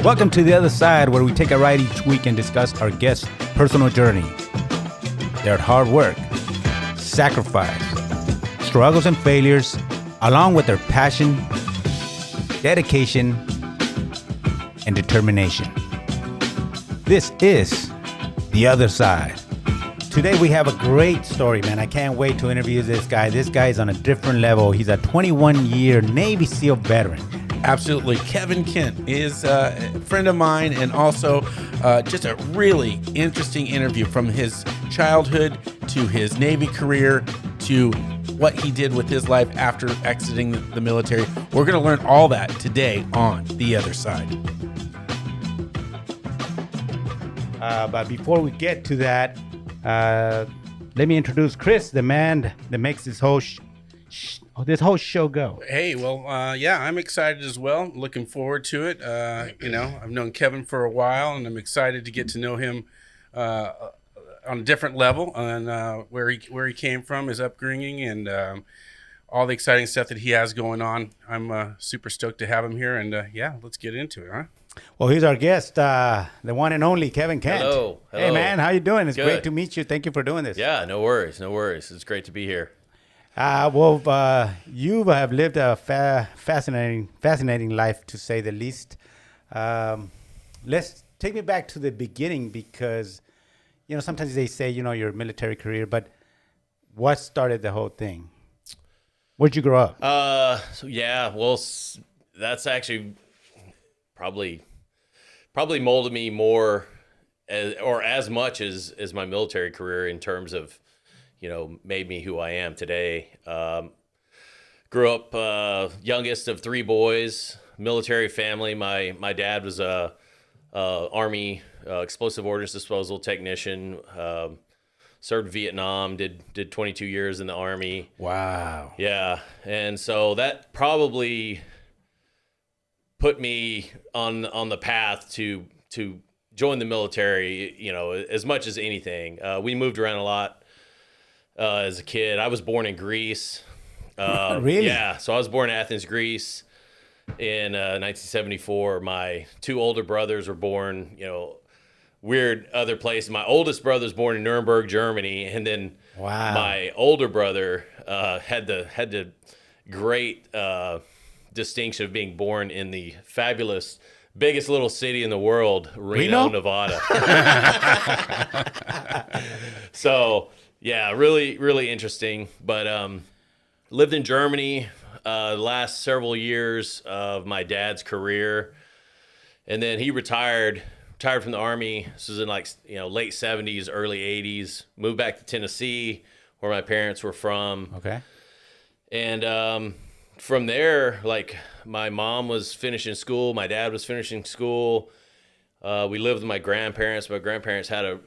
Welcome to The Other Side, where we take a ride each week and discuss our guests' personal journey, their hard work, sacrifice, struggles and failures, along with their passion, dedication, and determination. This is The Other Side. Today we have a great story, man. I can't wait to interview this guy. This guy is on a different level. He's a 21-year Navy SEAL veteran. Absolutely. Kevin Kent is a friend of mine, and also just a really interesting interview from his childhood to his Navy career to what he did with his life after exiting the military. We're going to learn all that today on The Other Side. But before we get to that, let me introduce Chris, the man that makes this whole show go. Hey, well, yeah, I'm excited as well. Looking forward to it. I've known Kevin for a while, and I'm excited to get to know him on a different level and where he came from, his upbringing, and all the exciting stuff that he has going on. I'm super stoked to have him here, and let's get into it, huh? Well, here's our guest, the one and only Kevin Kent. Hello. Hey, man, how you doing? It's Good. great to meet you. Thank you for doing this. Yeah, no worries. It's great to be here. You have lived a fascinating life, to say the least. Let's take me back to the beginning, because, sometimes they say, your military career, but what started the whole thing? Where'd you grow up? That's actually probably molded me more as much as my military career in terms of, made me who I am today. Grew up youngest of three boys, military family. My dad was a Army explosive ordnance disposal technician. Served Vietnam, did 22 years in the Army. Wow. Yeah, and so that probably put me on the path to join the military, as much as anything. We moved around a lot as a kid. I was born in Greece. Really? Yeah, so I was born in Athens, Greece in 1974. My two older brothers were born, weird other places. My oldest brother was born in Nuremberg, Germany, and then wow. My older brother had the great distinction of being born in the fabulous biggest little city in the world, Reno? Nevada. So yeah, really, really interesting. But lived in Germany the last several years of my dad's career, and then he retired from the Army. This was in late 70s, early 80s. Moved back to Tennessee, where my parents were from. Okay. And from there, my mom was finishing school, my dad was finishing school. We lived with my grandparents. My grandparents had a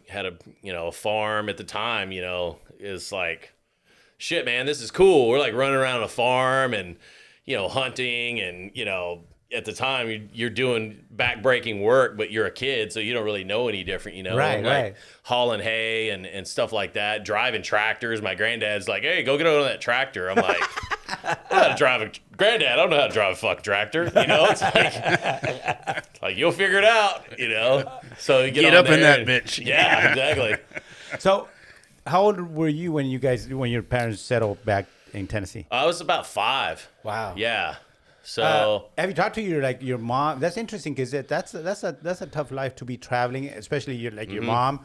farm at the time. Is like, shit, man, this is cool. We're running around a farm and hunting and at the time you're doing back-breaking work, but you're a kid, so you don't really know any different. Right. Hauling hay and stuff like that, driving tractors. My granddad's like, hey, go get on that tractor. I'm like, I don't know how to drive a granddad. I don't know how to drive a fucking tractor. It's like you'll figure it out. So you get up there in that bitch. Yeah, exactly. So, how old were you when your parents settled back in Tennessee? I was about 5. Wow. Yeah. So have you talked to your mom? That's interesting, because that's a tough life to be traveling, especially your mom,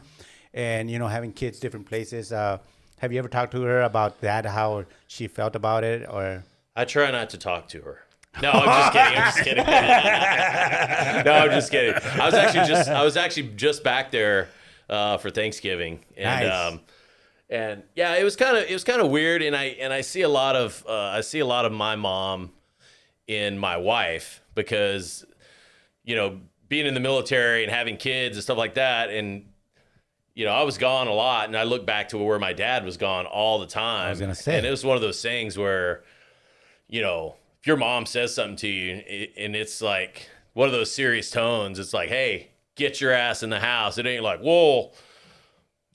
and having kids different places. Have you ever talked to her about that? How she felt about it, or? I try not to talk to her. No, I'm just kidding. No, I'm just kidding. I was actually just back there for Thanksgiving, and nice. And yeah, it was kind of weird, and I see a lot of my mom in my wife, because being in the military and having kids and stuff like that, and I was gone a lot, and I look back to where my dad was gone all the time. I was gonna say, and it was one of those things where if your mom says something to you and it's like one of those serious tones, it's like, hey, get your ass in the house. It ain't like, whoa,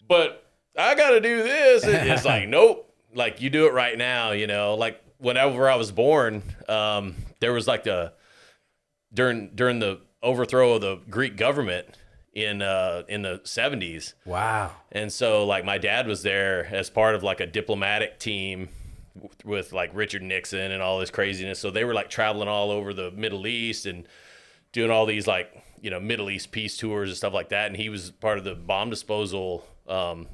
but I gotta do this. It's like, nope, you do it right now. whenever I was born, there was during the overthrow of the Greek government in the 70s. Wow. And so like my dad was there as part of like a diplomatic team with like Richard Nixon and all this craziness. So they were like traveling all over the Middle East and doing all these like, Middle East peace tours and stuff like that. And he was part of the bomb disposal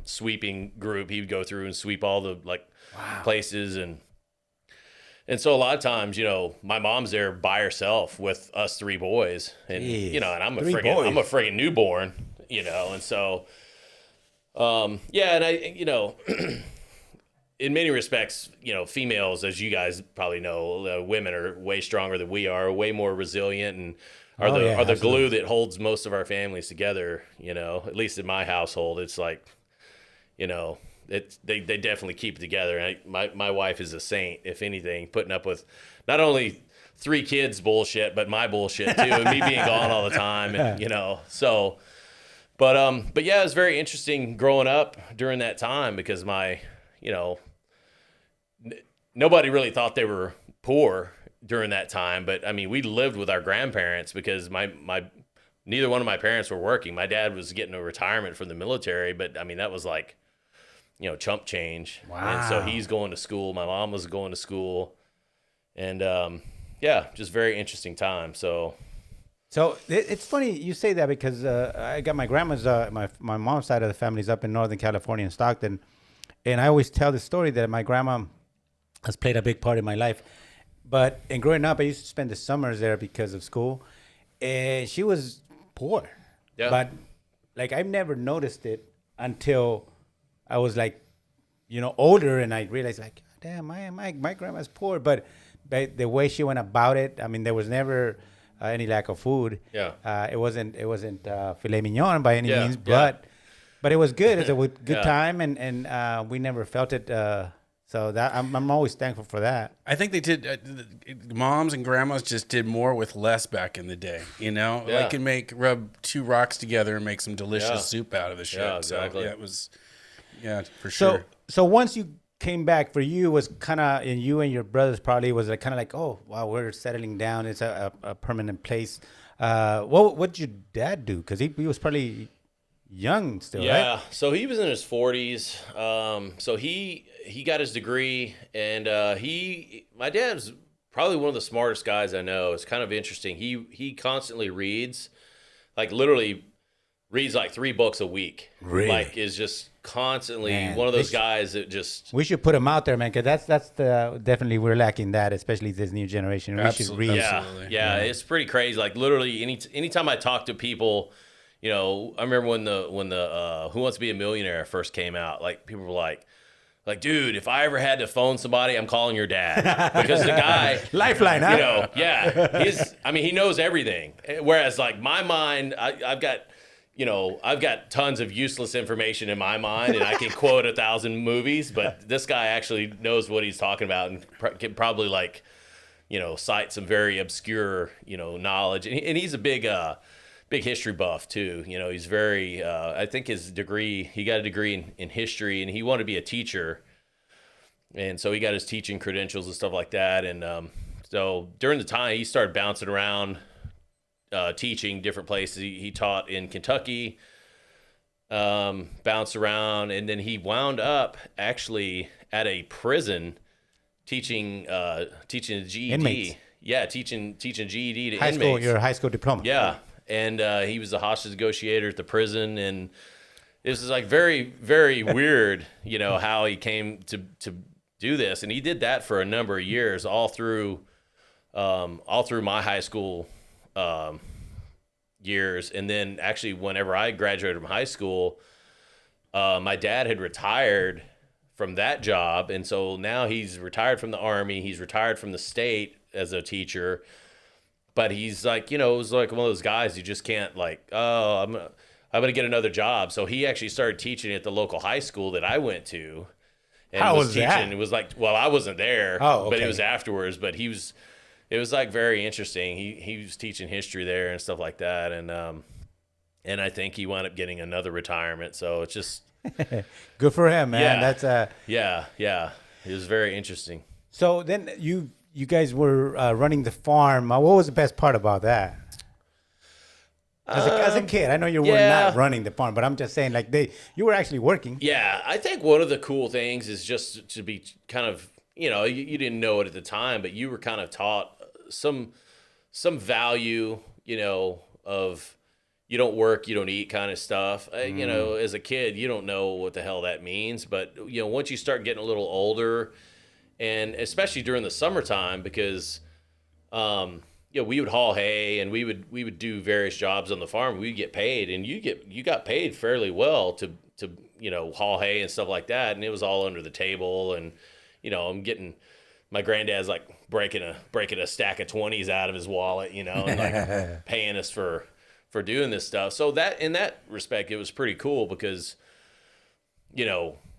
sweeping group. He would go through and sweep all the like places. And so a lot of times, my mom's there by herself with us three boys, and Jeez. and I'm a Three friggin' boys. newborn, and so, and I, in many respects, females, as you guys probably know, women are way stronger than we are, way more resilient, and are the absolutely. glue that holds most of our families together. At least in my household, it's like, they definitely keep it together. And my wife is a saint, if anything, putting up with not only 3 kids bullshit, but my bullshit too, and me being gone all the time, and so. But yeah, it was very interesting growing up during that time because nobody really thought they were poor during that time. But I mean, we lived with our grandparents because neither one of my parents were working. My dad was getting a retirement from the military, but I mean, that was like, chump change. Wow. And so he's going to school. My mom was going to school. And just very interesting time. So it's funny you say that because I got my grandma's, my mom's side of the family's up in Northern California in Stockton. And I always tell the story that my grandma has played a big part in my life. But in growing up, I used to spend the summers there because of school. And she was poor. Yeah. But like I've never noticed it until I was like, older, and I realized like, damn, my grandma's poor. But the way she went about it, I mean, there was never any lack of food. Yeah. It wasn't filet mignon by any means, yeah. but it was good. It was a good Yeah. time, and we never felt it. So that I'm always thankful for that. I think they did. Moms and grandmas just did more with less back in the day. Yeah. They can rub 2 rocks together and make some delicious Yeah. soup out of the shit. Yeah, exactly. So, yeah, it was, for sure. So once you came back, for you, it was kind of, and you and your brothers probably was kind of like, oh wow, we're settling down. It's a permanent place. What did your dad do? Because he was probably young still, Yeah, right? so he was in his 40s. So he got his degree, and my dad's probably one of the smartest guys I know. It's kind of interesting. He constantly reads, like literally reads like 3 books a week. Really? Like is just constantly Man, one of those guys that just We should put him out there, man, because that's definitely we're lacking that, especially this new generation. We should read. Absolutely. Yeah, it's pretty crazy. Like literally, anytime I talk to people, I remember when the Who Wants to Be a Millionaire first came out. Like people were like, dude, if I ever had to phone somebody, I'm calling your dad because the guy, Lifeline, huh? he knows everything. Whereas like my mind, I've got tons of useless information in my mind, and I can quote 1,000 movies, but this guy actually knows what he's talking about and can probably cite some very obscure, knowledge. And he's a big history buff too. He's very, I think he got a degree in history, and he wanted to be a teacher. And so he got his teaching credentials and stuff like that. And so during the time he started bouncing around, teaching different places. He taught in Kentucky, bounced around, and then he wound up actually at a prison teaching the GED. Inmates. Yeah, teaching GED to High inmates. school, your high school diploma. Yeah, and he was the hostage negotiator at the prison, and it was like very, very weird, how he came to do this, and he did that for a number of years, all through my high school years. And then actually whenever I graduated from high school, my dad had retired from that job, and so now he's retired from the Army, he's retired from the state as a teacher, but he's like, it was like one of those guys you just can't I'm gonna get another job. So he actually started teaching at the local high school that I went to, and How was teaching. that? It was like, well, I wasn't there, Oh, but okay. it was afterwards. But it was like very interesting. He was teaching history there and stuff like that, and I think he wound up getting another retirement. So it's just Good for him, man. Yeah. That's yeah. It was very interesting. So then you guys were running the farm. What was the best part about that? As a kid, I know you were yeah. not running the farm, but I'm just saying, like you were actually working. Yeah, I think one of the cool things is just to be kind of, you didn't know it at the time, but you were kind of taught some value, of you don't work, you don't eat kind of stuff. As a kid, you don't know what the hell that means, but once you start getting a little older, and especially during the summertime, because we would haul hay and we would do various jobs on the farm. We'd get paid, and you got paid fairly well to haul hay and stuff like that, and it was all under the table. And I'm getting, my granddad's like breaking a stack of 20s out of his wallet, and like paying us for doing this stuff. So that, in that respect, it was pretty cool because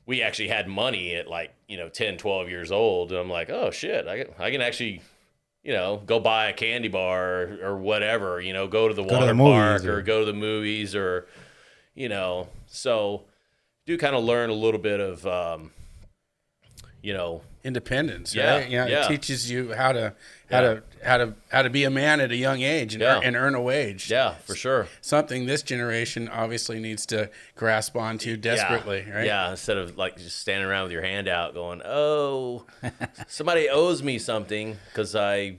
we actually had money at like 10, 12 years old, and I'm like, oh shit, I can actually go buy a candy bar or whatever, go to the water park or go to the movies or, so do kind of learn a little bit of, independence. Yeah, right? yeah. It teaches you how to be a man at a young age and, and earn a wage. Yeah, for sure. Something this generation obviously needs to grasp onto desperately, right? Yeah, instead of like just standing around with your hand out going, oh, somebody owes me something because I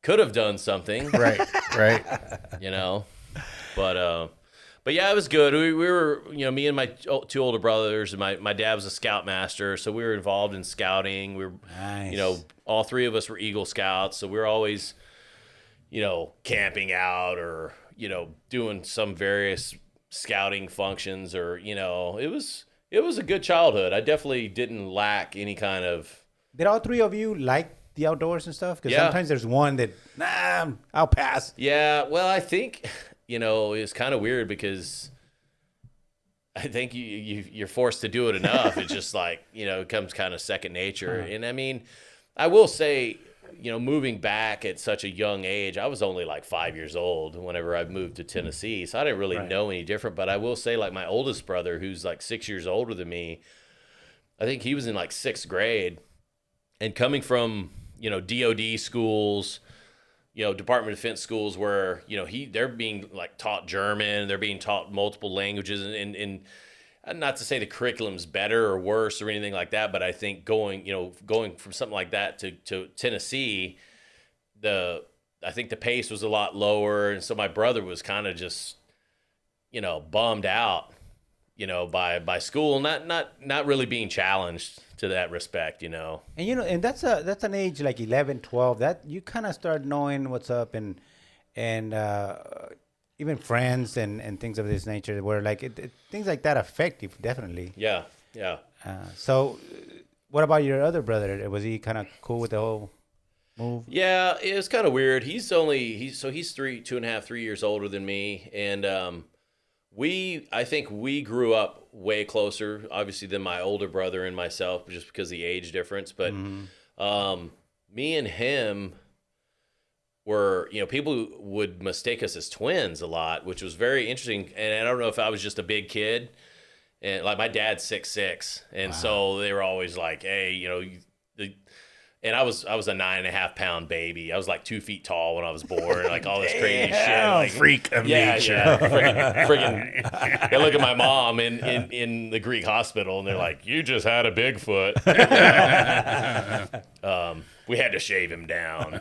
could have done something. Right. But yeah, it was good. We were, me and my two older brothers, and my dad was a scoutmaster, so we were involved in scouting. We were, Nice. all three of us were Eagle Scouts, so we were always, camping out or, doing some various scouting functions, or, it was a good childhood. I definitely didn't lack any kind of. Did all three of you like the outdoors and stuff? Because Yeah. sometimes there's one that, I'll pass. Yeah, well, I think, it's kind of weird because I think you're forced to do it enough. It's just like, it becomes kind of second nature. And I mean, I will say, moving back at such a young age, I was only like 5 years old whenever I moved to Tennessee. So I didn't really know any different. But I will say, like, my oldest brother, who's like 6 years older than me, I think he was in like 6th grade. And coming from, DOD schools, Department of Defense schools where, they're being like taught German, they're being taught multiple languages, and not to say the curriculum's better or worse or anything like that, but I think going from something like that to Tennessee, I think the pace was a lot lower. And so my brother was kind of just, bummed out, by school, not really being challenged to that respect, And and that's an age like 11, 12 that you kind of start knowing what's up, and even friends and things of this nature, where like things like that affect you definitely. Yeah. So what about your other brother? Was he kind of cool with the whole move? Yeah, it was kind of weird. He's 2.5, 3 years older than me, and I think we grew up way closer, obviously, than my older brother and myself, just because of the age difference. But me and him were, people would mistake us as twins a lot, which was very interesting. And I don't know if I was just a big kid, and like my dad's 6'6", and so they were always like, "Hey, and I was a 9.5 pound baby. I was like 2 feet tall when I was born, like all this crazy shit. Like, Freak of nature. Yeah, friggin'. They look at my mom in the Greek hospital, and they're like, "You just had a Bigfoot." We had to shave him down,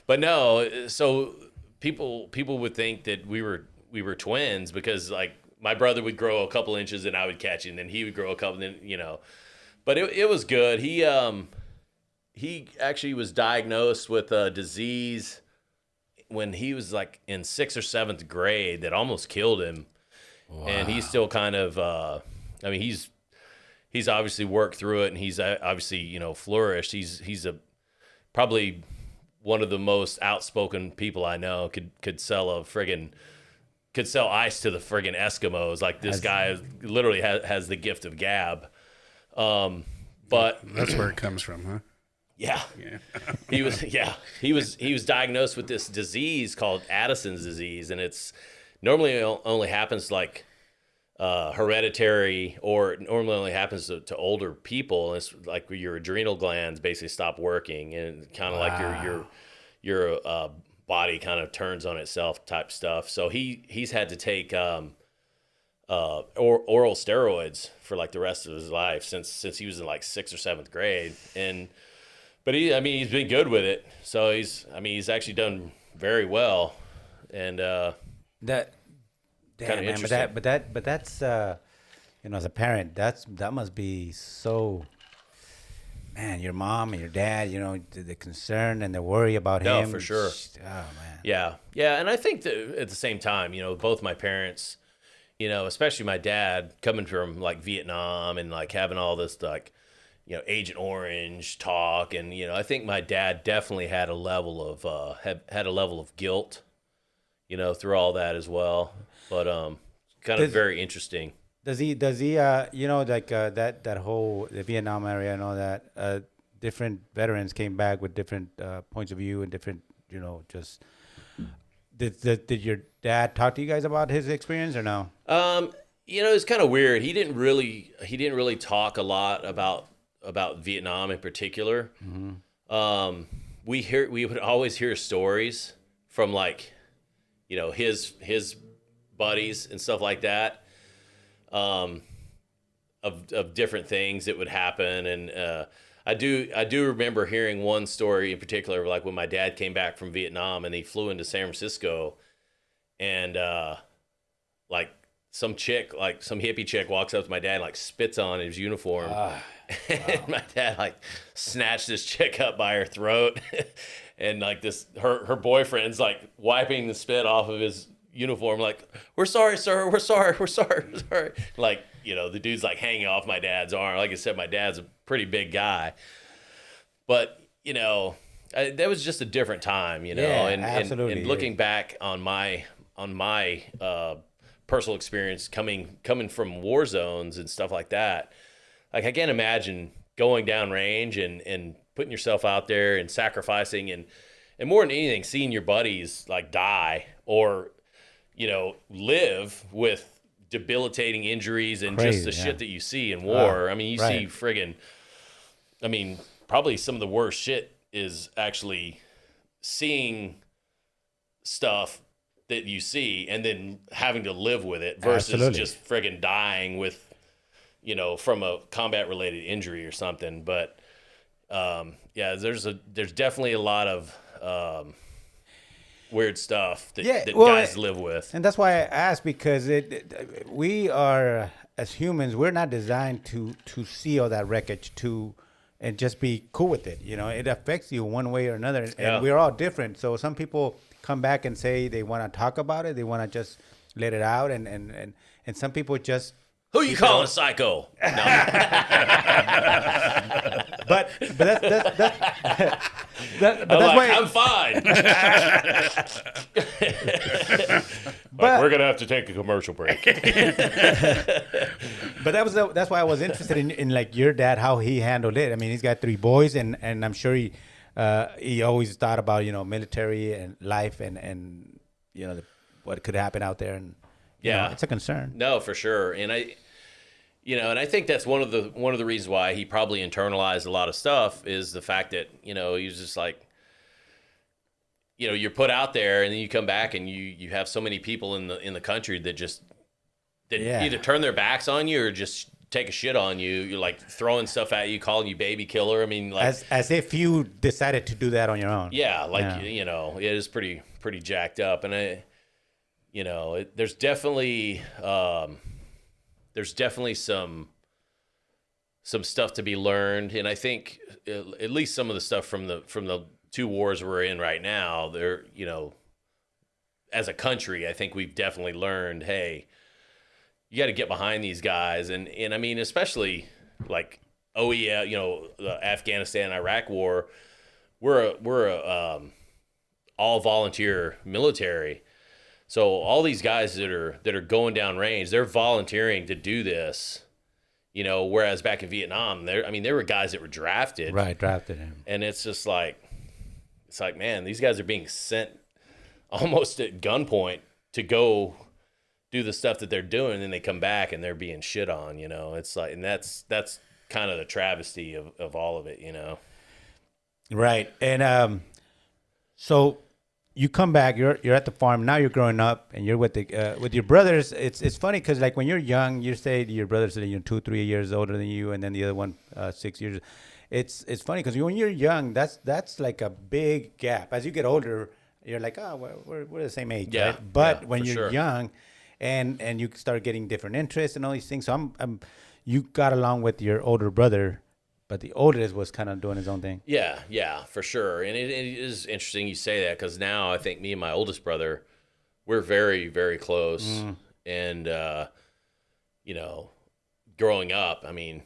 but no. So people would think that we were twins because like my brother would grow a couple inches and I would catch it, and then he would grow a couple, But it was good. He actually was diagnosed with a disease when he was like in 6th or 7th grade that almost killed him. Wow. And he's still kind of, he's obviously worked through it, and he's obviously, flourished. He's probably one of the most outspoken people I know. Could sell ice to the friggin' Eskimos. Like this guy literally has the gift of gab. But that's where it comes from, huh? Yeah. He was diagnosed with this disease called Addison's disease, and it's normally only happens like hereditary, or normally only happens to older people. It's like your adrenal glands basically stop working, and kind of like your body kind of turns on itself type stuff. So he's had to take oral steroids for like the rest of his life since he was in like 6th or 7th grade. But he's been good with it. So he's actually done very well. And That, Kinda damn, man, interesting. but that's as a parent, that must be so. Man, your mom and your dad, the concern and the worry about No, him. for sure. Oh man. yeah, and I think that at the same time, both my parents, especially my dad coming from like Vietnam and like having all this like, Agent Orange talk. And, I think my dad definitely had a level of, had a level of guilt, through all that as well. But, kind of very interesting. Does he like that whole the Vietnam area and all that, different veterans came back with different points of view and different, just did your dad talk to you guys about his experience or no? It's kind of weird. He didn't really talk a lot about Vietnam in particular. Mm-hmm. We would always hear stories from like, his buddies and stuff like that, of different things that would happen. And I do remember hearing one story in particular, like when my dad came back from Vietnam and he flew into San Francisco, and like some hippie chick walks up to my dad and like spits on his uniform. And my dad like snatched this chick up by her throat, and like her boyfriend's like wiping the spit off of his uniform, like, "We're sorry, sir. We're sorry. We're sorry. We're sorry." Like, the dude's like hanging off my dad's arm. Like I said, my dad's a pretty big guy, but that was just a different time, Yeah, and absolutely. and looking back on my personal experience coming from war zones and stuff like that, like I can't imagine going down range and putting yourself out there and sacrificing and more than anything, seeing your buddies like die or live with debilitating injuries and Crazy, just the yeah. shit that you see in war. You right. see friggin', probably some of the worst shit is actually seeing stuff that you see and then having to live with it versus Absolutely. just friggin' dying with, from a combat related injury or something. But, there's definitely a lot of, weird stuff that guys live with. And that's why I asked, because we are, as humans, we're not designed to see all that wreckage and just be cool with it. It affects you one way or another, and Yeah. we're all different. So some people come back and say they want to talk about it, they want to just let it out, and some people just. Who you calling a psycho? No. But that's I'm why I'm fine. But- we're gonna have to take a commercial break. But that's why I was interested in like your dad, how he handled it. I mean, he's got 3 boys, and I'm sure he always thought about military and life and what could happen out there, and Yeah. it's a concern. No, for sure. And I think that's one of the reasons why he probably internalized a lot of stuff is the fact that, he was just like, you're put out there and then you come back and you have so many people in the country that Yeah. either turn their backs on you or just take a shit on you. You're like throwing stuff at you, calling you baby killer. I mean, like, As if you decided to do that on your own. yeah, like, Yeah. it is pretty jacked up. And there's definitely some stuff to be learned. And I think at least some of the stuff from the 2 wars we're in right now, they're, as a country, I think we've definitely learned, hey, you got to get behind these guys. And I mean, especially like OEM, the Afghanistan, Iraq war, we're a all volunteer military. So all these guys that are going down range, they're volunteering to do this, whereas back in Vietnam, there were guys that were drafted. Right, drafted him. And it's just like, man, these guys are being sent almost at gunpoint to go do the stuff that they're doing, and then they come back and they're being shit on, It's like, and that's kind of the travesty of all of it, Right. And so you come back, you're at the farm now. You're growing up, and you're with your brothers. It's funny because like when you're young, you say your brothers are 2-3 years older than you, and then the other one 6 years. It's funny because when you're young, that's like a big gap. As you get older, you're like, oh, we're the same age, Yeah, right? But yeah, when for you're sure. young, and you start getting different interests and all these things, so you got along with your older brother, but the oldest was kind of doing his own thing. Yeah, for sure. And it is interesting you say that because now I think me and my oldest brother, we're very, very close. And, you know, growing up, I mean,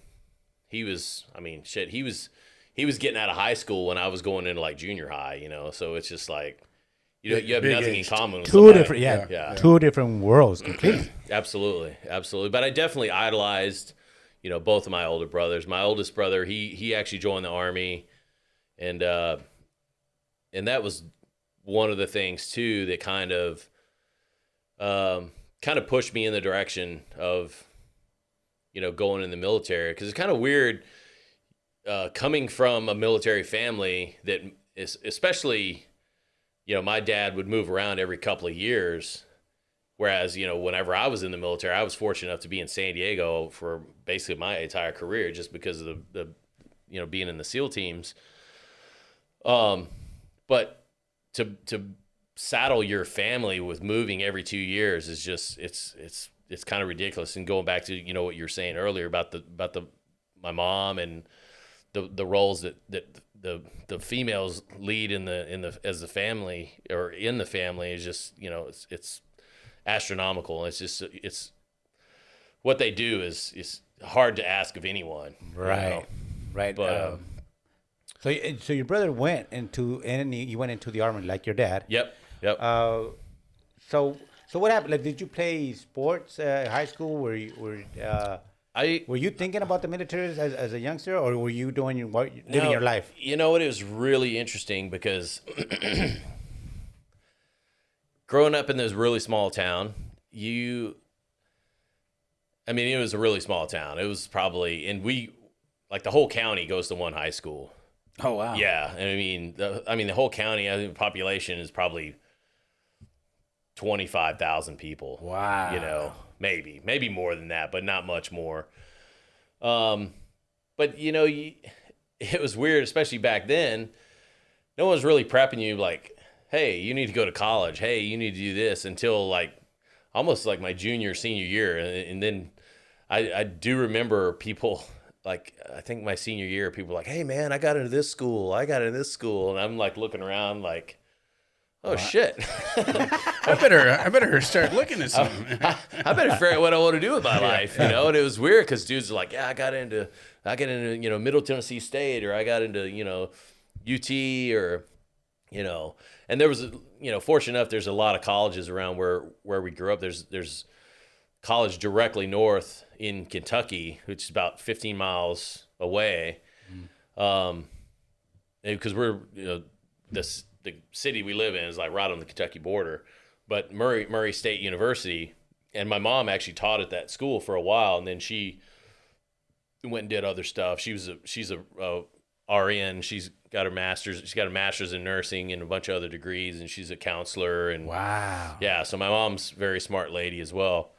he was getting out of high school when I was going into like junior high, you know? So it's just like, you have Big nothing age. in common with Two somebody. different, Yeah. two different worlds completely. Absolutely. But I definitely idolized, you know, both of my older brothers. My oldest brother, he actually joined the Army, and that was one of the things too that kind of pushed me in the direction of, you know, going in the military, because it's kind of weird coming from a military family that is, especially, you know, my dad would move around every couple of years. Whereas, you know, whenever I was in the military, I was fortunate enough to be in San Diego for basically my entire career just because of the you know, being in the SEAL teams. But to saddle your family with moving every 2 years is just it's kind of ridiculous. And going back to, you know, what you were saying earlier about my mom and the roles that the females lead in the as the family or in the family is just, you know, it's astronomical. It's what they do is hard to ask of anyone, Right, you know? right. But So your brother went into he went into the Army like your dad. yep. So what happened? Like, did you play sports high school? Were you thinking about the military as a youngster, or were you living your life? You know what? It was really interesting because growing up in this really small town, it was a really small town. It was probably, and the whole county goes to one high school. Oh wow! Yeah, and the whole county, I think the population is probably 25,000 people. Wow. You know, maybe more than that, but not much more. But you know, it was weird, especially back then. No one was really prepping you like, hey, you need to go to college. Hey, you need to do this, until like almost like my senior year. And then I do remember people, like, I think my senior year, people were like, hey man, I got into this school. And I'm like looking around like, oh shit. I better start looking at something. I better figure out what I want to do with my life, you know? And it was weird because dudes are like, yeah, I got into, you know, Middle Tennessee State, or I got into, you know, UT, or, you know, and there was, you know, fortunate enough, there's a lot of colleges around where we grew up. There's college directly north in Kentucky, which is about 15 miles away. Because we're, you know, the city we live in is like right on the Kentucky border. But Murray State University, and my mom actually taught at that school for a while, and then she went and did other stuff. She's a RN. She's got her master's. She's got a master's in nursing and a bunch of other degrees, and she's a counselor. And Wow. yeah, so my mom's a very smart lady as well.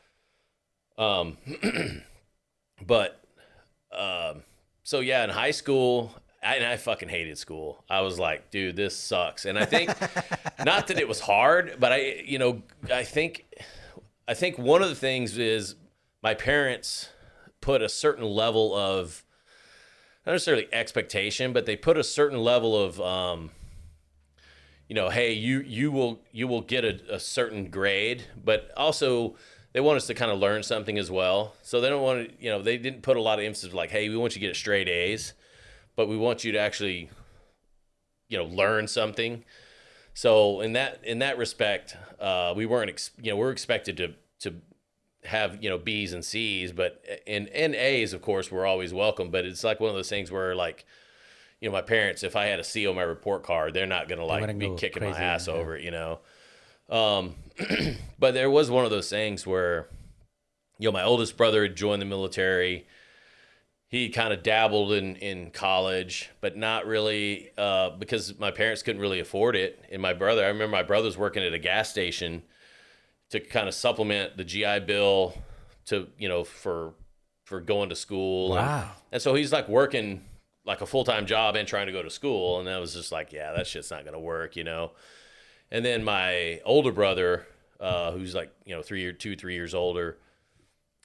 So yeah, in high school, I fucking hated school. I was like, dude, this sucks. And I think, not that it was hard, but I think one of the things is my parents put a certain level of, not necessarily expectation, but they put a certain level of, hey, you will get a certain grade, but also they want us to kind of learn something as well. So they don't want to, they didn't put a lot of emphasis like, hey, we want you to get straight A's, but we want you to actually, learn something. So in that respect, we weren't, we're expected to have, B's and C's, but and A's, of course, were always welcome. But it's like one of those things where, like, my parents, if I had a C on my report card, they're not gonna be kicking my ass over it, But there was one of those things where, my oldest brother had joined the military. he kind of dabbled in college, but not really because my parents couldn't really afford it. And I remember my brother was working at a gas station to kind of supplement the GI Bill to, for going to school. Wow. And so he's like working like a full-time job and trying to go to school. And I was just like, yeah, that shit's not going to work, And then my older brother, who's like, 3 years older,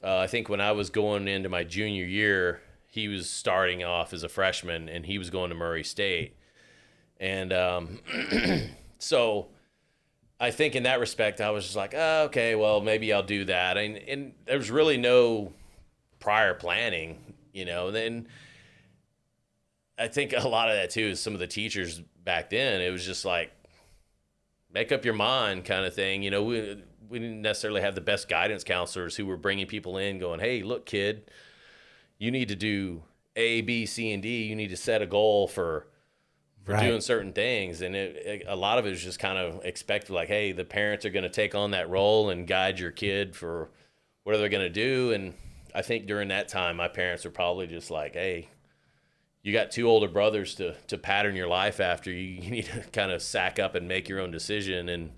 I think when I was going into my junior year, he was starting off as a freshman and he was going to Murray State. And so I think in that respect, I was just like, oh, okay, well, maybe I'll do that. And there was really no prior planning, Then I think a lot of that too is some of the teachers back then. It was just like, make up your mind kind of thing. We didn't necessarily have the best guidance counselors who were bringing people in going, hey, look, kid, you need to do A, B, C, and D. You need to set a goal for doing certain things. And a lot of it was just kind of expected, like, hey, the parents are going to take on that role and guide your kid for what they're going to do. And I think during that time, my parents were probably just like, hey, you got 2 older brothers to pattern your life after. You need to kind of sack up and make your own decision. And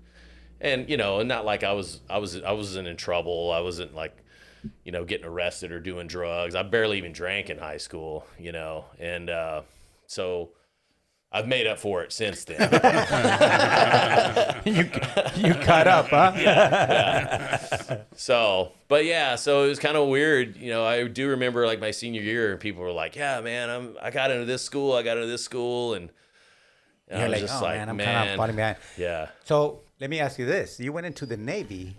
not like I wasn't in trouble. I wasn't like, getting arrested or doing drugs. I barely even drank in high school, and so I've made up for it since then. you caught up, huh? Yeah. So it was kind of weird. I do remember like my senior year, and people were like, "Yeah, man, I got into this school. And You're I was like, just oh like, man, I'm kind of falling behind. Yeah. So let me ask you this: you went into the Navy.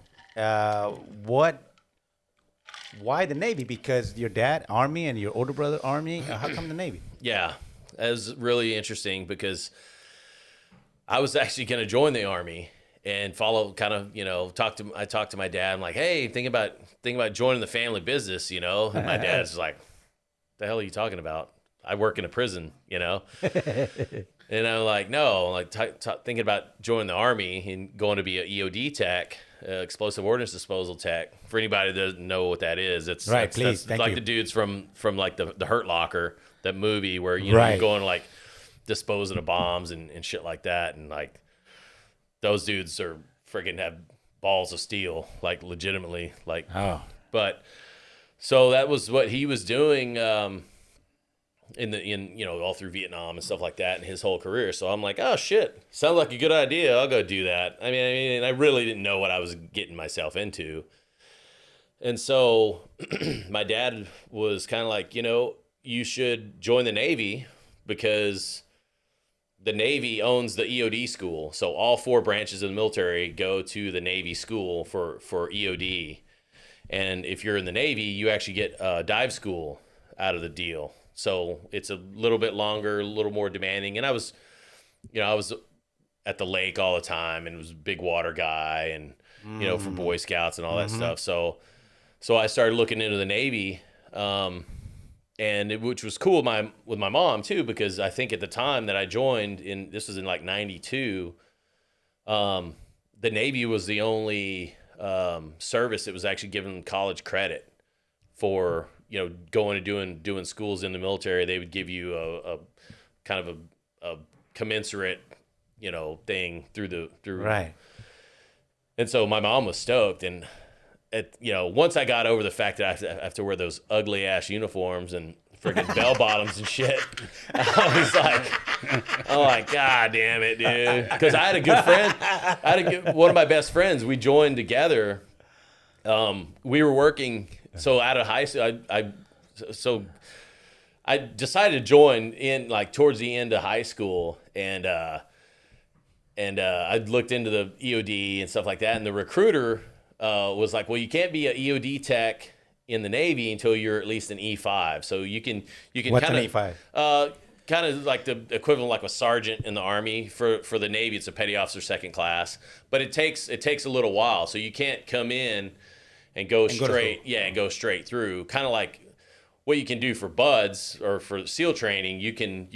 Why the Navy? Because your dad Army and your older brother Army. How come the Navy? Yeah, it was really interesting because I was actually going to join the Army and follow kind of, I talked to my dad. I'm like, hey, think about joining the family business, And my dad's like, the hell are you talking about? I work in a prison, And I'm like, no, like thinking about joining the Army and going to be an EOD tech, explosive ordnance disposal tech. For anybody that doesn't know what that is, it's right. That's Thank like you. the dudes from like the Hurt Locker, that movie where you're going to like disposing of bombs and shit like that, and like those dudes are freaking have balls of steel, like legitimately, like. Oh. But so that was what he was doing. All through Vietnam and stuff like that in his whole career. So I'm like, oh shit, sounds like a good idea. I'll go do that. I mean, I really didn't know what I was getting myself into. And so my dad was kind of like, you should join the Navy because the Navy owns the EOD school. So all 4 branches of the military go to the Navy school for EOD. And if you're in the Navy, you actually get dive school out of the deal. So it's a little bit longer, a little more demanding. And I was at the lake all the time and was a big water guy and, for Boy Scouts and all that stuff. So I started looking into the Navy, which was cool with my mom too, because I think at the time that I joined this was in like 92, the Navy was the only service that was actually giving college credit for, going and doing schools in the military. They would give you a kind of a commensurate, thing through. Right. And so my mom was stoked. And once I got over the fact that I have to wear those ugly ass uniforms and freaking bell bottoms and shit, I was like, God damn it, dude. Because I had a good friend. One of my best friends. We joined together. We were working. So out of high school, I decided to join in like towards the end of high school, and I looked into the EOD and stuff like that, and the recruiter was like, well, you can't be an EOD tech in the Navy until you're at least an E5. So you can What's kind an of E5? Kind of like the equivalent like a sergeant in the Army. For the Navy, it's a petty officer second class, but it takes a little while. So you can't come in and go straight through. Kind of like what you can do for BUDS or for SEAL training. You can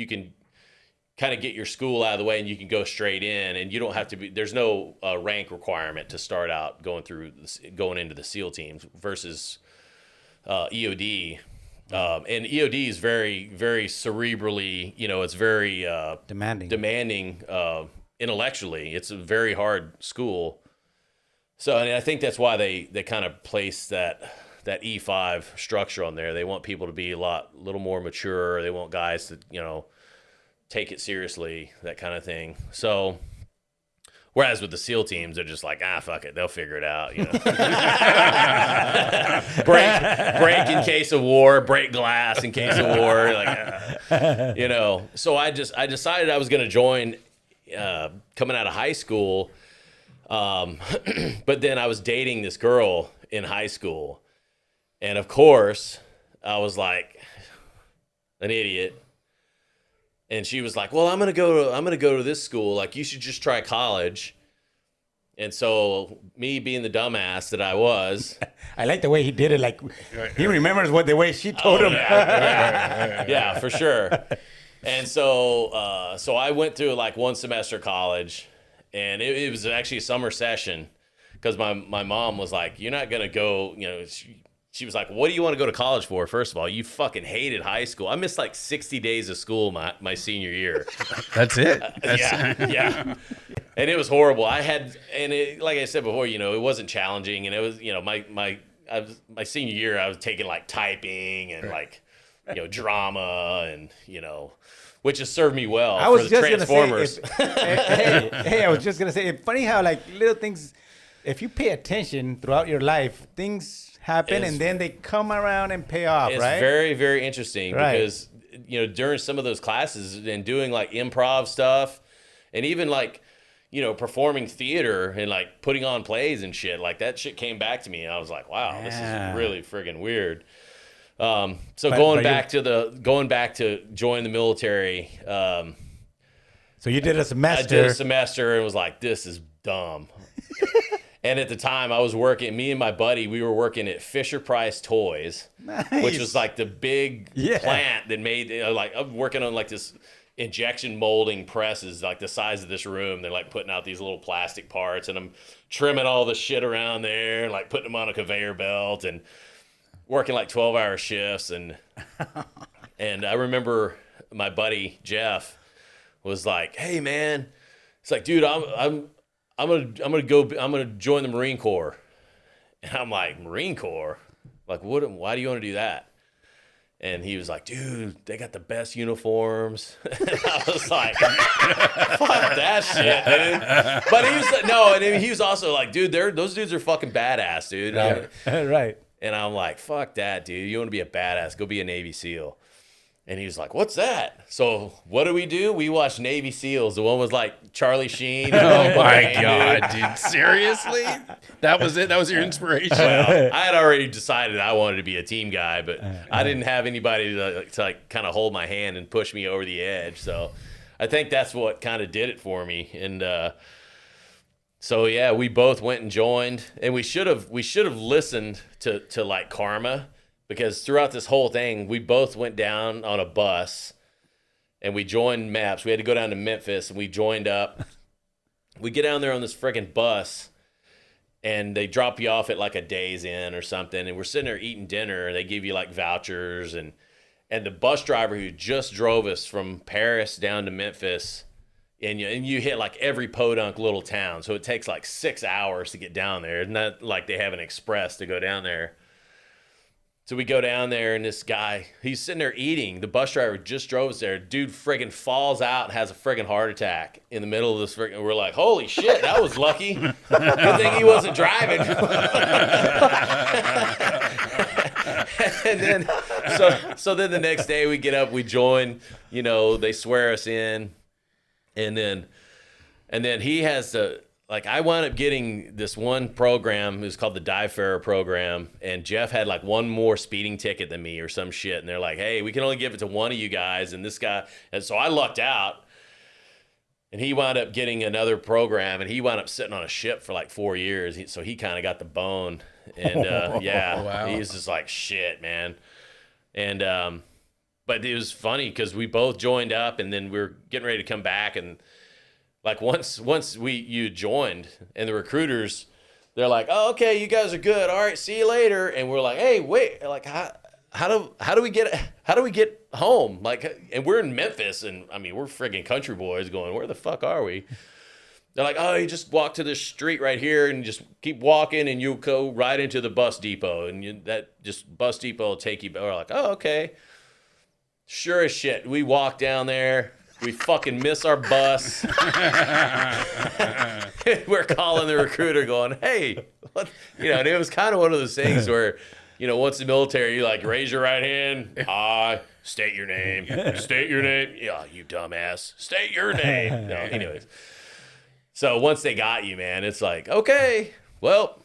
kind of get your school out of the way and you can go straight in, and you don't have to be. There's no rank requirement to start out going into the SEAL teams versus EOD. And EOD is very, very cerebrally, it's very demanding intellectually. It's a very hard school. So, and I think that's why they kind of place that E5 structure on there. They want people to be a little more mature. They want guys to, take it seriously, that kind of thing. So, whereas with the SEAL teams, they're just like, fuck it, they'll figure it out. break in case of war, break glass in case of war, So I decided I was going to join coming out of high school, but then I was dating this girl in high school, and of course, I was like an idiot. And she was like, "Well, I'm gonna go to this school. Like, you should just try college." And so, me being the dumbass that I was, I like the way he did it. Like, he remembers the way she told him. Yeah, for sure. And so, so I went through like one semester of college, and it was actually a summer session because my mom was like, "You're not gonna go," She was like, "What do you want to go to college for? First of all, you fucking hated high school." I missed like 60 days of school my senior year. That's it. Yeah. And it was horrible. Like I said before, it wasn't challenging, and it was, my senior year, I was taking like typing and like, drama and, which has served me well for the Transformers. I was just gonna say, it's funny how like little things, if you pay attention throughout your life, things happen and then they come around and pay off, right? It's very, very interesting because, during some of those classes and doing like improv stuff and even like, performing theater and like putting on plays and shit, like that shit came back to me and I was like, wow, this is really friggin' weird. Going back to join the military. So you did a semester. I did a semester and was like, this is dumb. And at the time I was working, me and my buddy, we were working at Fisher-Price Toys, which was like the big plant that made, I'm working on like this injection molding presses, like the size of this room. They're like putting out these little plastic parts, and I'm trimming all the shit around there and like putting them on a conveyor belt and working like 12-hour shifts. And I remember my buddy Jeff was like, "Hey man," it's like, "Dude, I'm gonna join the Marine Corps." And I'm like, "Marine Corps? Like, what? Why do you want to do that?" And he was like, "Dude, they got the best uniforms." And I was like, "Fuck that shit, dude." But he was like, no, and he was also like, "Dude, those dudes are fucking badass, dude." Right. And I'm like, "Fuck that, dude. You want to be a badass? Go be a Navy SEAL." And he was like, "What's that?" So what do? We watched Navy SEALs. The one was like Charlie Sheen. Oh my God, dude. Seriously? That was it? That was your inspiration? Well, I had already decided I wanted to be a team guy, but I didn't have anybody to like kind of hold my hand and push me over the edge. So I think that's what kind of did it for me. And so yeah, we both went and joined, and we should have listened to like karma. Because throughout this whole thing, we both went down on a bus and we joined MAPS. We had to go down to Memphis and we joined up. We get down there on this freaking bus and they drop you off at like a Days Inn or something. And we're sitting there eating dinner and they give you like vouchers. And the bus driver who just drove us from Paris down to Memphis, and you hit like every podunk little town. So it takes like 6 hours to get down there. It's not like they have an express to go down there. So we go down there, and this guy, he's sitting there eating. The bus driver just drove us there. Dude friggin' falls out and has a friggin' heart attack in the middle of this friggin'. We're like, holy shit, that was lucky. Good thing he wasn't driving. And then, so then the next day we get up, we join. They swear us in, and then he has to. Like, I wound up getting this one program. It was called the Dive-Farer program, and Jeff had like one more speeding ticket than me or some shit. And they're like, "Hey, we can only give it to one of you guys." And this guy, and so I lucked out, and he wound up getting another program, and he wound up sitting on a ship for like 4 years. So he kind of got the bone, and Wow. He was just like, "Shit, man." And but it was funny because we both joined up, and then we were getting ready to come back, and like once you joined, and the recruiters, they're like, "Oh, okay, you guys are good. All right, see you later." And we're like, "Hey, wait, like, how do we get home? Like, and we're in Memphis, and I mean, we're friggin' country boys going, where the fuck are we? They're like, oh, you just walk to this street right here and just keep walking and you'll go right into the bus depot. And that just bus depot will take you. We're like, oh, okay. Sure as shit. We walk down there. We fucking miss our bus. We're calling the recruiter going, hey, what? And it was kind of one of those things where, once the military, you like raise your right hand. State your name. State your name. Yeah, you dumbass. State your name. No, anyways. So once they got you, man, it's like, okay, well,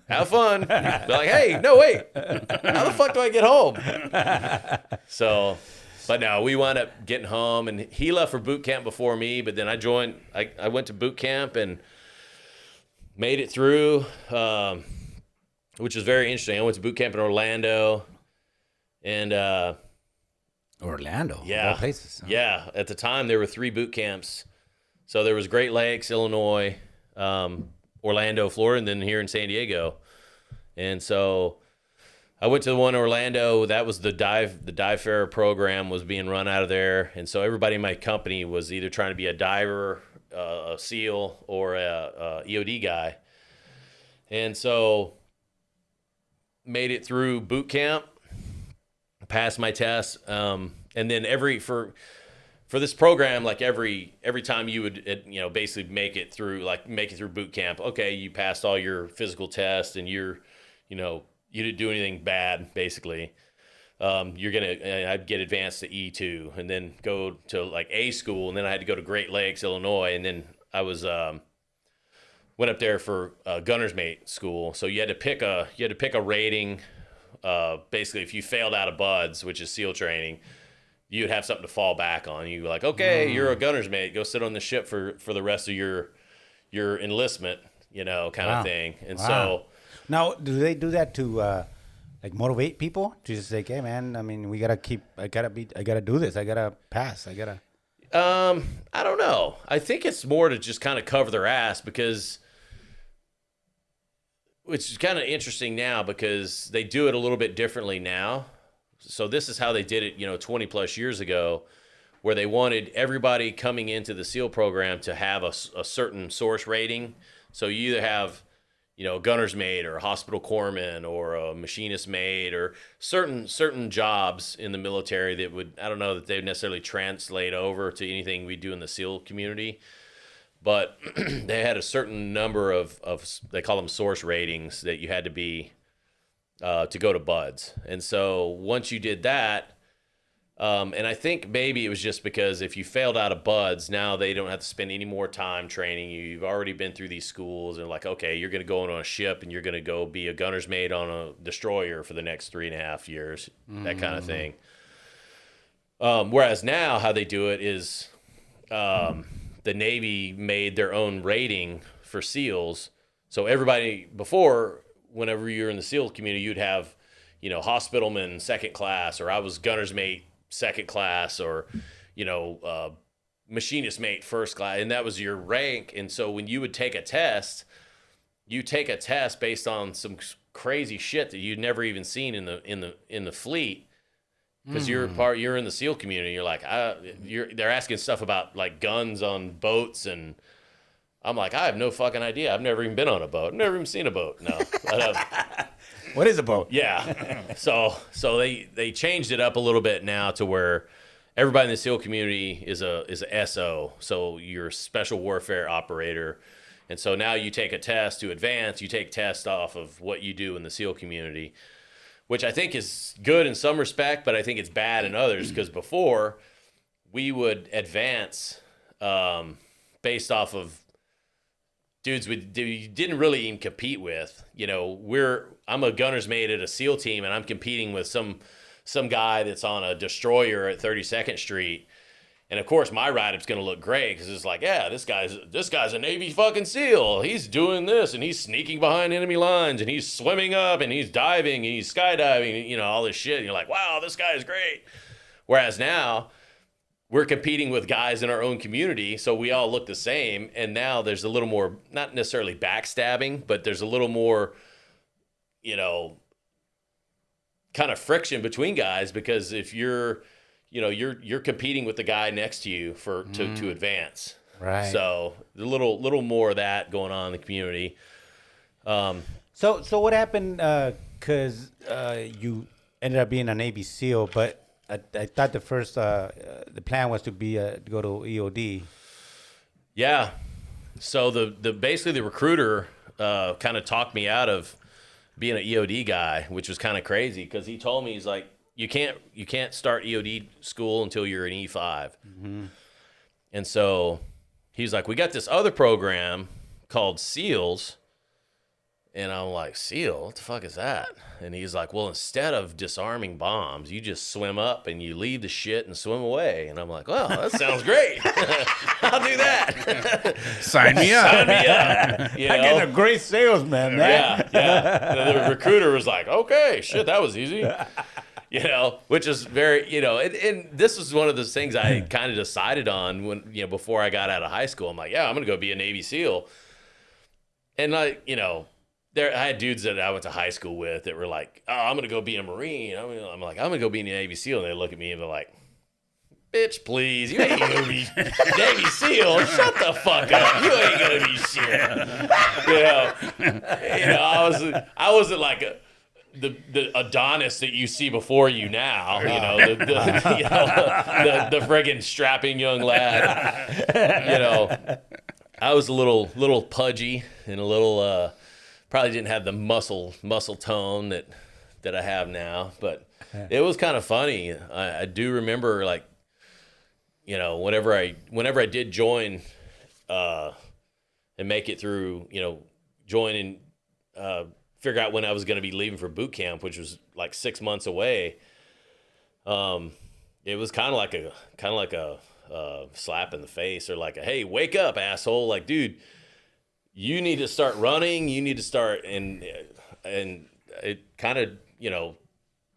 have fun. They're like, hey, no, wait. How the fuck do I get home? So, but no, we wound up getting home, and he left for boot camp before me, but then I went to boot camp and made it through, which was very interesting. I went to boot camp in Orlando, and Orlando, yeah, of all places. Huh? Yeah. At the time, there were 3 boot camps. So there was Great Lakes, Illinois, Orlando, Florida, and then here in San Diego. And so I went to the one in Orlando. That was the dive fair program was being run out of there. And so everybody in my company was either trying to be a diver, a SEAL, or a EOD guy. And so made it through boot camp, passed my test, and then for this program, like every time you would, basically make it through boot camp. Okay, you passed all your physical tests, and you didn't do anything bad. Basically, I'd get advanced to E2, and then go to like A school, and then I had to go to Great Lakes, Illinois, and then I was went up there for gunner's mate school. So you had to pick a rating. Basically, if you failed out of BUD/S, which is SEAL training, you'd have something to fall back on. You like, okay, you're a gunner's mate. Go sit on the ship for the rest of your enlistment, kind of thing. And so now, do they do that to like motivate people to just like, hey man, I mean, I gotta do this. I gotta pass. I don't know. I think it's more to just kind of cover their ass, because which is kind of interesting now because they do it a little bit differently now. So this is how they did it, 20 plus years ago, where they wanted everybody coming into the SEAL program to have a certain source rating. So you either have, a gunner's mate or a hospital corpsman or a machinist mate, or certain jobs in the military that I don't know that they would necessarily translate over to anything we do in the SEAL community. But they had a certain number of they call them source ratings that you had to be to go to BUD/S. And so once you did that, and I think maybe it was just because if you failed out of BUD/S, now they don't have to spend any more time training you. You've already been through these schools, and like, okay, you're going to go on a ship and you're going to go be a gunner's mate on a destroyer for the next 3.5 years, that kind of thing. Whereas now how they do it is the Navy made their own rating for SEALs. So everybody before, whenever you're in the SEAL community, you'd have, hospitalman second class, or I was gunner's mate second class, or, machinist mate first class, and that was your rank. And so when you would take a test, you take a test based on some crazy shit that you'd never even seen in the fleet. Because you're in the SEAL community. You're like, they're asking stuff about like guns on boats, and I'm like, I have no fucking idea. I've never even been on a boat. I've never even seen a boat. No. What is a boat? Yeah. So they changed it up a little bit now to where everybody in the SEAL community is a SO. So you're a special warfare operator. And so now you take a test to advance. You take tests off of what you do in the SEAL community, which I think is good in some respect, but I think it's bad in others, because before we would advance based off of dudes we didn't really even compete with. I'm a gunner's mate at a SEAL team, and I'm competing with some guy that's on a destroyer at 32nd Street. And of course, my write-up's going to look great because it's like, yeah, this guy's a Navy fucking SEAL. He's doing this, and he's sneaking behind enemy lines, and he's swimming up, and he's diving, and he's skydiving, all this shit. And you're like, wow, this guy is great. Whereas now, we're competing with guys in our own community, so we all look the same. And now there's a little more, not necessarily backstabbing, but there's a little more, kind of friction between guys, because if you're competing with the guy next to you to advance. Right. So a little more of that going on in the community. So what happened? Because you ended up being a Navy SEAL, but I thought the first the plan was to go to EOD. Yeah. So the basically the recruiter kind of talked me out of being an EOD guy, which was kind of crazy, because he told me, he's like, you can't start EOD school until you're an E5. Mm-hmm. And so he's like, we got this other program called SEALs. And I'm like, SEAL? What the fuck is that? And he's like, well, instead of disarming bombs, you just swim up and you leave the shit and swim away. And I'm like, well, that sounds great. I'll do that. Sign me up. Sign me up. You know? I'm getting a great salesman, man. Yeah. And the recruiter was like, okay, shit, that was easy. Which is very, and this was one of those things I kind of decided on when, before I got out of high school. I'm like, yeah, I'm going to go be a Navy SEAL. And I had dudes that I went to high school with that were like, oh, I'm going to go be a Marine. I'm like, I'm going to go be a Navy SEAL. And they look at me and they're like, bitch, please, you ain't going to be Navy SEAL. Shut the fuck up. You ain't going to be shit. I wasn't like the Adonis that you see before you now, the friggin' strapping young lad. I was a little pudgy and a little probably didn't have the muscle tone that I have now, but it was kind of funny. I do remember, like, whenever I did join and make it through, join and figure out when I was going to be leaving for boot camp, which was like 6 months away. It was kind of like a slap in the face, or like a, hey, wake up, asshole. Like, dude, you need to start running. You need to start, and it kind of,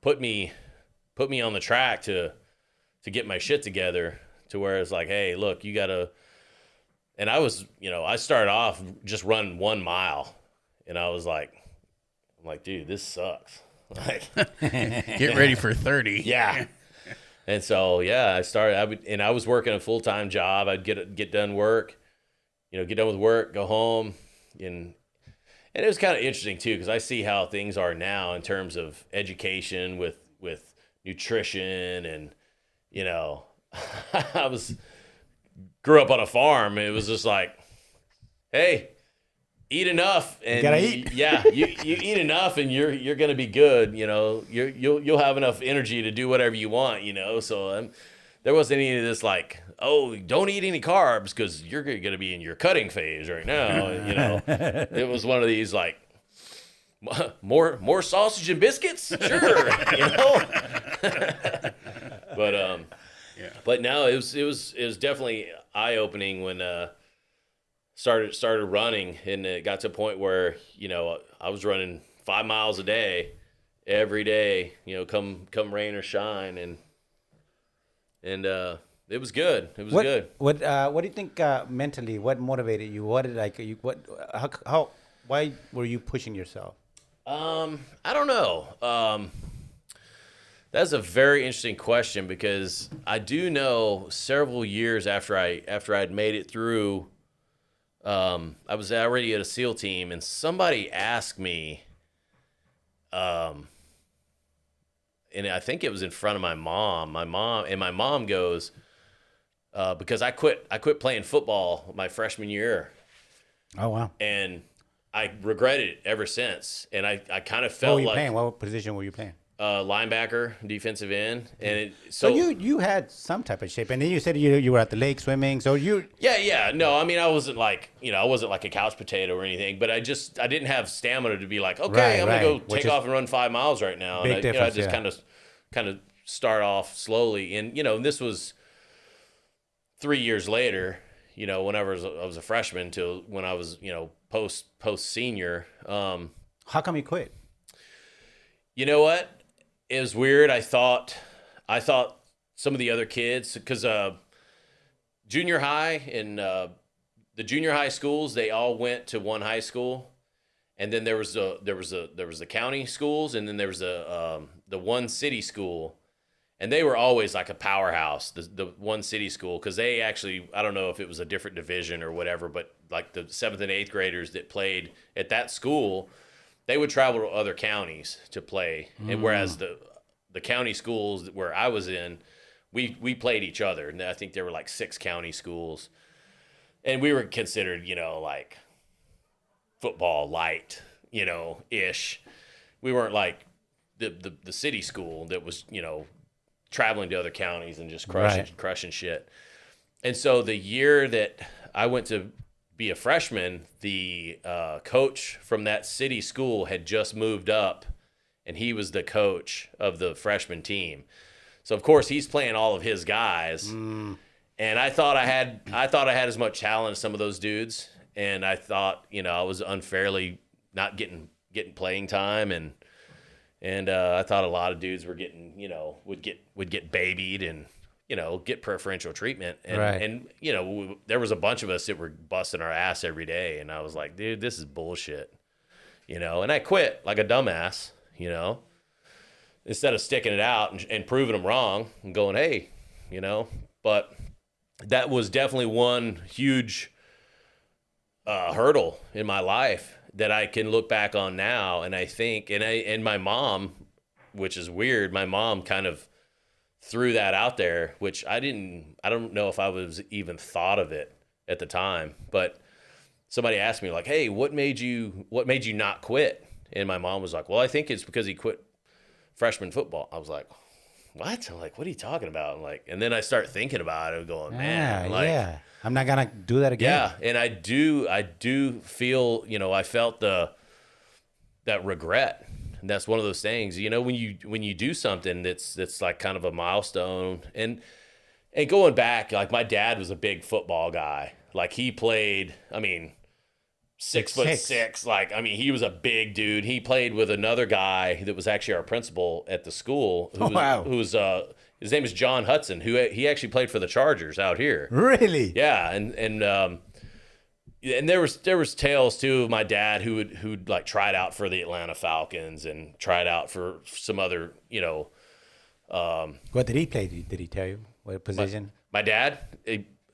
put me on the track to get my shit together, to where it's like, hey, look, you gotta. And I was, I started off just running 1 mile, and I was like, dude, this sucks. Like, get ready for 30. Yeah. And so, yeah, I was working a full-time job. I'd get done work, get done with work, go home. And it was kind of interesting too, because I see how things are now in terms of education with nutrition. And, I grew up on a farm. It was just like, hey, eat enough, and you gotta eat. you eat enough, and you're gonna be good. You'll have enough energy to do whatever you want. So there wasn't any of this like, oh, don't eat any carbs because you're gonna be in your cutting phase right now. It was one of these like, more sausage and biscuits, sure. But no, it was definitely eye opening when. Started running, and it got to a point where, I was running 5 miles a day, every day, come rain or shine, and it was good. It was good. What do you think mentally? What motivated you? What did why were you pushing yourself? I don't know. That's a very interesting question, because I do know several years after I'd made it through. I was already at a SEAL team, and somebody asked me, and I think it was in front of my mom. My mom goes, because I quit playing football my freshman year. Oh, wow. And I regretted it ever since. And I kind of felt like, what position were you playing? Linebacker, defensive end, and so you had some type of shape, and then you said you were at the lake swimming. So yeah. No, I mean, I wasn't like a couch potato or anything, but I didn't have stamina to be like, okay, I'm gonna go take off and run 5 miles right now. Big difference, I just kind of start off slowly, and this was 3 years later. Whenever I was a freshman till when I was post senior. How come you quit? You know what? It was weird. I thought some of the other kids, because junior high and the junior high schools, they all went to one high school, and then there was the county schools, and then there was the one city school, and they were always like a powerhouse. The one city school, because they actually, I don't know if it was a different division or whatever, but like the 7th and 8th graders that played at that school, they would travel to other counties to play, and whereas the county schools where I was in, we played each other, and I think there were like 6 county schools, and we were considered, like football light, ish. We weren't like the city school that was, traveling to other counties and just crushing shit. And so the year that I went to be a freshman, the coach from that city school had just moved up, and he was the coach of the freshman team. So of course he's playing all of his guys, and I thought I had as much talent as some of those dudes, and I thought I was unfairly not getting playing time, and I thought a lot of dudes were getting would get babied and get preferential treatment, and there was a bunch of us that were busting our ass every day, and I was like, dude, this is bullshit, and I quit like a dumbass, instead of sticking it out and proving them wrong and going, hey, but that was definitely one huge hurdle in my life that I can look back on now. And I think, and my mom, which is weird, my mom kind of threw that out there, which I don't know if I was even thought of it at the time, but somebody asked me like, hey, what made you not quit? And my mom was like, well, I think it's because he quit freshman football. I was like, what? I'm like, what are you talking about? And then I start thinking about it, going, man, I'm not gonna do that again. Yeah, and I do feel, I felt that regret, and that's one of those things, when you do something that's like kind of a milestone, and going back, like my dad was a big football guy, like he played, 6'6", he was a big dude. He played with another guy that was actually our principal at the school. His name is John Hudson, he actually played for the Chargers out here. Really? Yeah, and there was tales too of my dad who'd like tried out for the Atlanta Falcons and tried out for some other, What did he play? Did he tell you what position? My dad,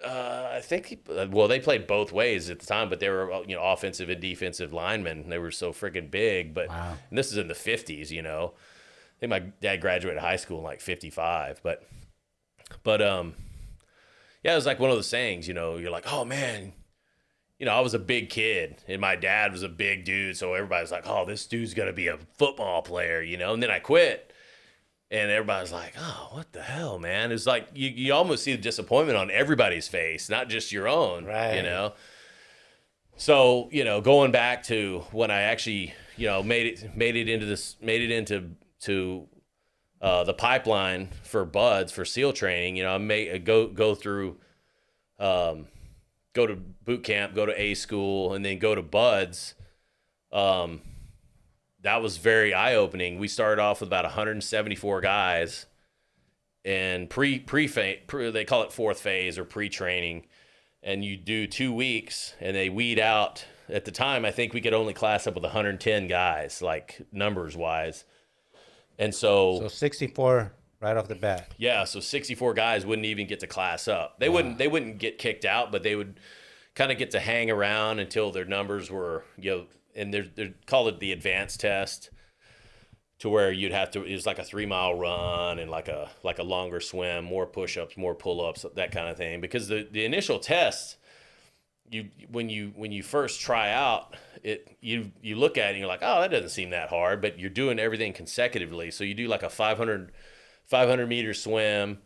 I think they played both ways at the time, but they were offensive and defensive linemen. They were so freaking big, but wow. And this is in the 50s, I think my dad graduated high school in like 55, but yeah, it was like one of those sayings, you're like, oh man, I was a big kid and my dad was a big dude, so everybody's like, oh, this dude's gonna be a football player, and then I quit. And everybody's like, oh, what the hell, man? It's like you almost see the disappointment on everybody's face, not just your own, right. So, going back to when I actually, made it into the pipeline for buds for SEAL training, I go through, go to boot camp, go to A school, and then go to buds. That was very eye-opening. We started off with about 174 guys, and they call it fourth phase or pre-training, and you do 2 weeks, and they weed out. At the time, I think we could only class up with 110 guys, like numbers-wise, and so 64 right off the bat. Yeah, so 64 guys wouldn't even get to class up. They wouldn't get kicked out, but they would kind of get to hang around until their numbers were, and they're called it the advanced test, to where it was like a 3-mile run and like a longer swim, more push-ups, more pull-ups, that kind of thing. Because the initial test, when you first try out it, you look at it and you're like, oh, that doesn't seem that hard, but you're doing everything consecutively. So you do like a 500 meter swim,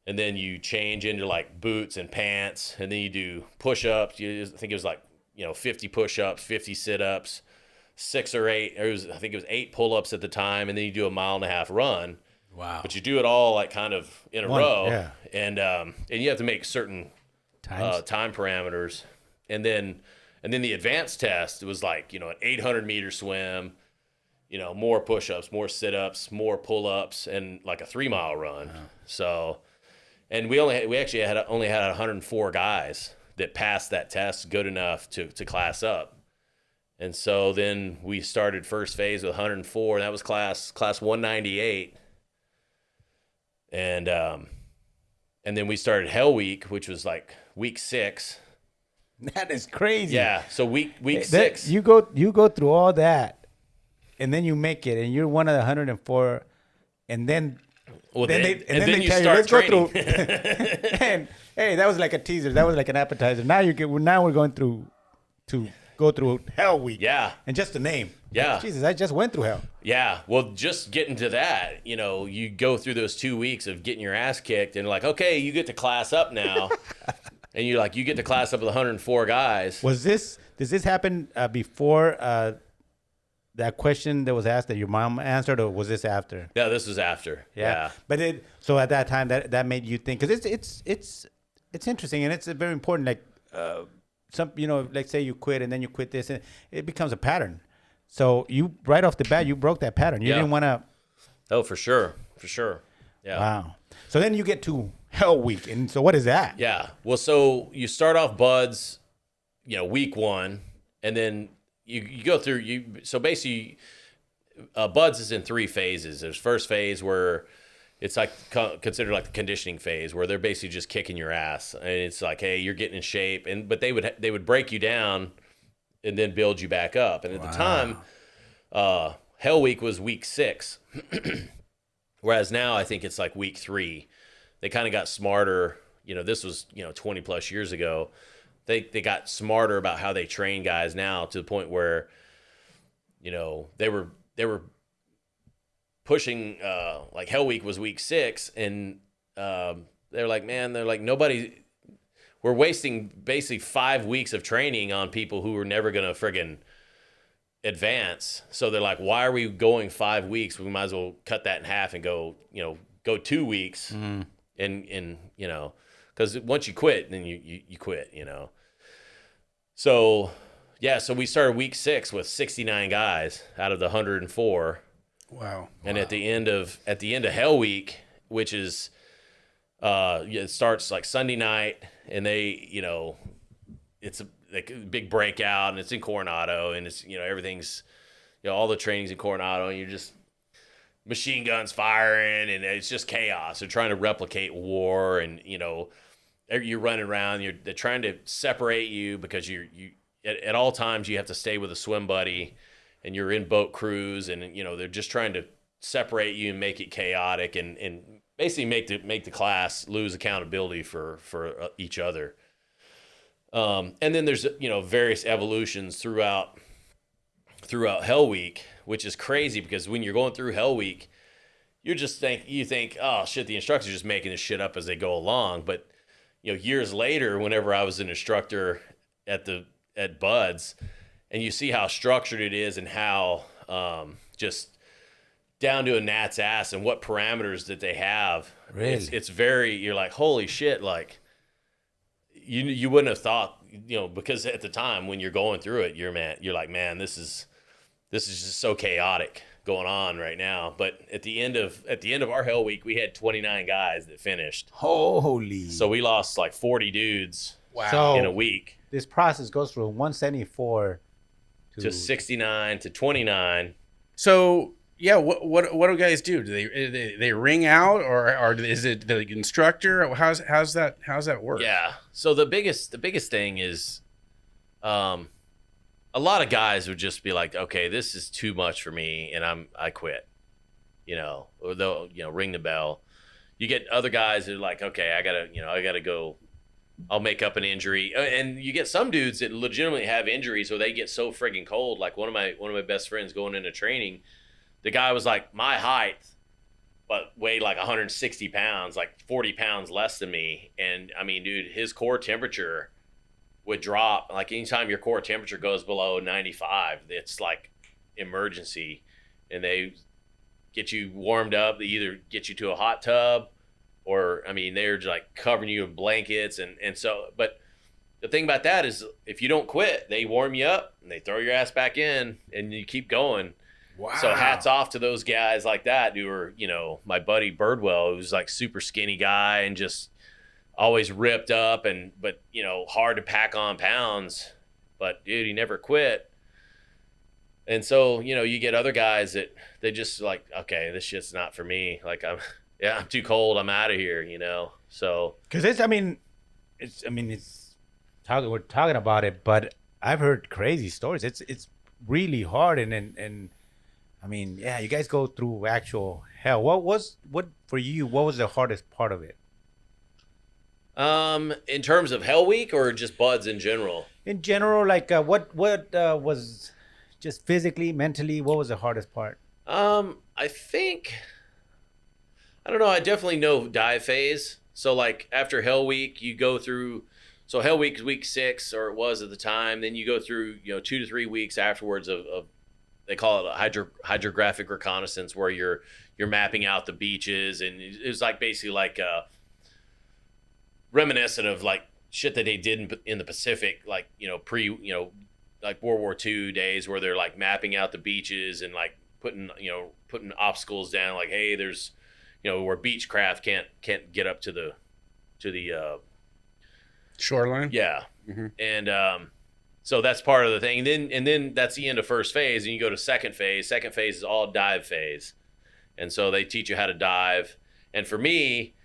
and then you change into like boots and pants, and then you do push-ups. I think it was like 50 push-ups, 50 sit-ups, 6 or 8. I think it was 8 pull-ups at the time, and then you do a 1.5 mile run. Wow! But you do it all like kind of in a row, yeah. And you have to make certain time parameters, and then the advanced test was like an 800 meter swim, more push-ups, more sit-ups, more pull-ups, and like a 3-mile run. Wow. So, and we actually had 104 guys that passed that test good enough to class up. And so then we started first phase with 104, and that was class 198. And then we started Hell Week, which was like week 6. That is crazy. Yeah, so week 6. You go through all that, and then you make it, and you're one of the 104, and then they you tell start let's training. go through. And hey, that was like a teaser. That was like an appetizer. Now we're going through to go through Hell Week. Yeah. And just the name. Yeah. Like, Jesus, I just went through hell. Yeah, well, just getting to that, you go through those 2 weeks of getting your ass kicked, and like, okay, you get to class up now, and you get to class up with 104 guys. Does this happen before that question that was asked that your mom answered, or was this after? Yeah, this was after. Yeah. But so at that time that made you think, because it's interesting, and it's very important. Like like say you quit and then you quit this, and it becomes a pattern. So you right off the bat you broke that pattern. You didn't want to. Oh, for sure. Yeah. Wow. So then you get to Hell Week, and so what is that? Yeah. Well, so you start off Buds, week 1, and then you go through so basically Buds is in 3 phases. There's first phase where it's like considered like the conditioning phase, where they're basically just kicking your ass, and it's like, hey, you're getting in shape, but they would break you down and then build you back up. And at the time, Hell Week was week 6, whereas now I think it's like week 3. They kind of got smarter. This was 20 plus years ago. They got smarter about how they train guys now, to the point where they were pushing like Hell Week was week 6, and they're like, nobody. We're wasting basically 5 weeks of training on people who are never gonna friggin' advance. So they're like, why are we going 5 weeks? We might as well cut that in half and go 2 weeks, and because once you quit, then you quit, So so we started week 6 with 69 guys out of the 104. Wow. And at the end of Hell Week, which is it starts like Sunday night, and they it's a big breakout, and it's in Coronado, and it's everything's all the training's in Coronado, and you're just machine guns firing, and it's just chaos. They're trying to replicate war, and you're running around. They're trying to separate you because you at all times you have to stay with a swim buddy, and you're in boat crews, and they're just trying to separate you and make it chaotic, and basically make the class lose accountability for each other. And then there's various evolutions throughout Hell Week, which is crazy, because when you're going through Hell Week, you think, oh shit, the instructor's just making this shit up as they go along. But years later, whenever I was an instructor at Buds, and you see how structured it is, and how just down to a gnat's ass, and what parameters that they have. Really? It's very, you're like, holy shit, like you wouldn't have thought, because at the time when you're going through it, you're like, man, this is just so chaotic going on right now. But at the end of our Hell Week, we had 29 guys that finished. Holy. So we lost like 40 dudes Wow. in a week. This process goes from 174 to 69 to 29. So yeah, what do guys do? Do they ring out, or is it the instructor? How's that work? Yeah. So the biggest thing is, a lot of guys would just be like, okay, this is too much for me, and I quit. Or they'll ring the bell. You get other guys that are like, okay, I gotta go. I'll make up an injury, and you get some dudes that legitimately have injuries, or they get so friggin' cold. Like one of my best friends going into training, the guy was like my height, but weighed like 160 pounds, like 40 pounds less than me. And I mean, dude, his core temperature would drop. Like anytime your core temperature goes below 95, it's like emergency. And they get you warmed up. They either get you to a hot tub, or, I mean, they're just like covering you in blankets. And so, but the thing about that is, if you don't quit, they warm you up and they throw your ass back in, and you keep going. Wow. So hats off to those guys like that who are, my buddy Birdwell, who's like super skinny guy and just always ripped up, but hard to pack on pounds. But dude, he never quit. And so, you get other guys that they just like, okay, this shit's not for me. Like I'm too cold. I'm out of here, So, because we're talking about it, but I've heard crazy stories. It's really hard, and I mean, yeah, you guys go through actual hell. What for you? What was the hardest part of it? in terms of Hell Week or just buds in general? In general, like what was just physically, mentally, what was the hardest part? I think, I don't know. I definitely know dive phase. So like after Hell Week, you go through. So Hell Week is week 6, or it was at the time. Then you go through 2 to 3 weeks afterwards of they call it a hydrographic reconnaissance, where you're mapping out the beaches, and it was like basically like reminiscent of like shit that they did in the Pacific, like like World War II days, where they're like mapping out the beaches and like putting obstacles down, like, hey, there's where Beechcraft can't get up to the shoreline. Yeah. Mm-hmm. And so that's part of the thing. And then that's the end of first phase, and you go to second phase. Second phase is all dive phase. And so they teach you how to dive. And for me,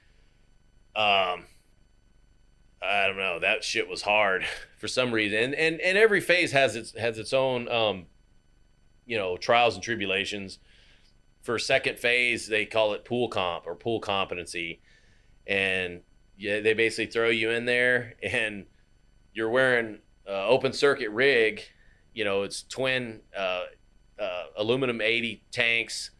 I don't know, that shit was hard for some reason. And every phase has its own trials and tribulations. For second phase, they call it pool comp or pool competency. And yeah, they basically throw you in there, and you're wearing open circuit rig. It's twin aluminum 80 tanks,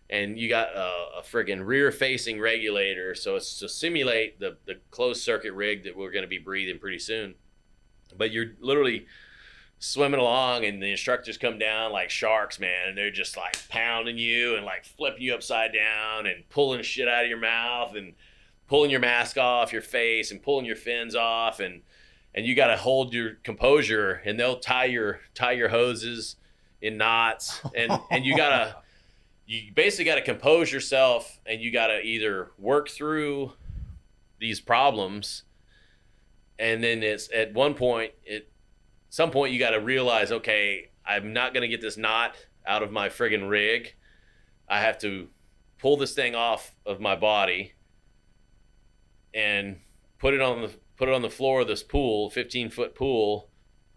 and you got a friggin' rear facing regulator. So it's to simulate the closed circuit rig that we're going to be breathing pretty soon. But you're literally swimming along, and the instructors come down like sharks, man, and they're just like pounding you and like flipping you upside down and pulling shit out of your mouth and pulling your mask off your face and pulling your fins off, and you got to hold your composure, and they'll tie your hoses in knots, and you basically got to compose yourself, and you got to either work through these problems, and then it's at some point you got to realize, okay, I'm not going to get this knot out of my friggin' rig. I have to pull this thing off of my body and put it on the floor of this pool, 15-foot pool,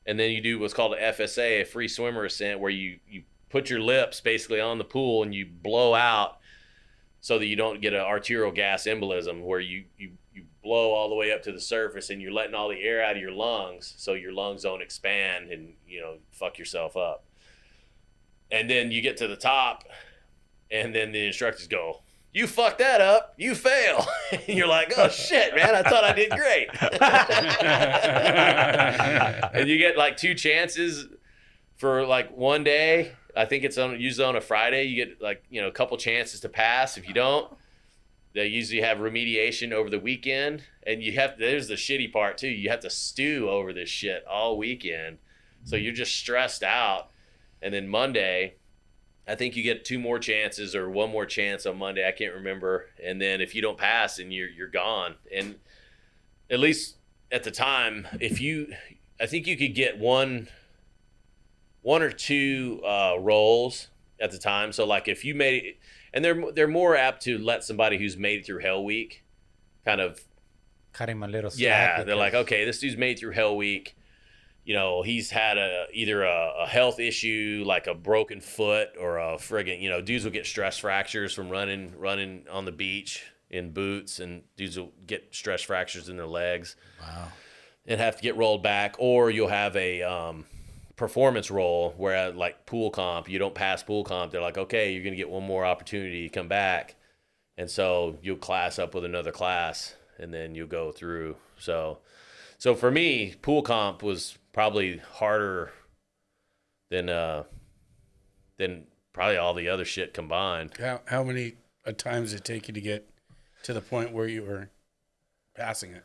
and then you do what's called a FSA, a free swimmer ascent, where you put your lips basically on the pool and you blow out so that you don't get an arterial gas embolism, where you blow all the way up to the surface and you're letting all the air out of your lungs, so your lungs don't expand and fuck yourself up. And then you get to the top, and then the instructors go, "You fucked that up, you fail." And you're like, "Oh shit, man, I thought I did great." And you get like 2 chances for like one day. I think it's usually on a Friday. You get like a couple chances to pass. If you don't, they usually have remediation over the weekend. And there's the shitty part too, you have to stew over this shit all weekend, so you're just stressed out. And then Monday, I think you get 2 more chances or 1 more chance on Monday. I can't remember. And then if you don't pass, then you're gone. And at least at the time, I think you could get one or 2 rolls at the time. So like if you made it, and they're more apt to let somebody who's made it through Hell Week kind of Cut him a little slack. Yeah, they're like, okay, this dude's made it through Hell Week. He's had either a health issue, like a broken foot, or a friggin', dudes will get stress fractures from running on the beach in boots, and dudes will get stress fractures in their legs. Wow. And have to get rolled back. Or you'll have a performance roll where, like pool comp, you don't pass pool comp. They're like, okay, you're going to get 1 more opportunity to come back. And so you'll class up with another class, and then you'll go through. So for me, pool comp was probably harder than probably all the other shit combined. How many times did it take you to get to the point where you were passing it?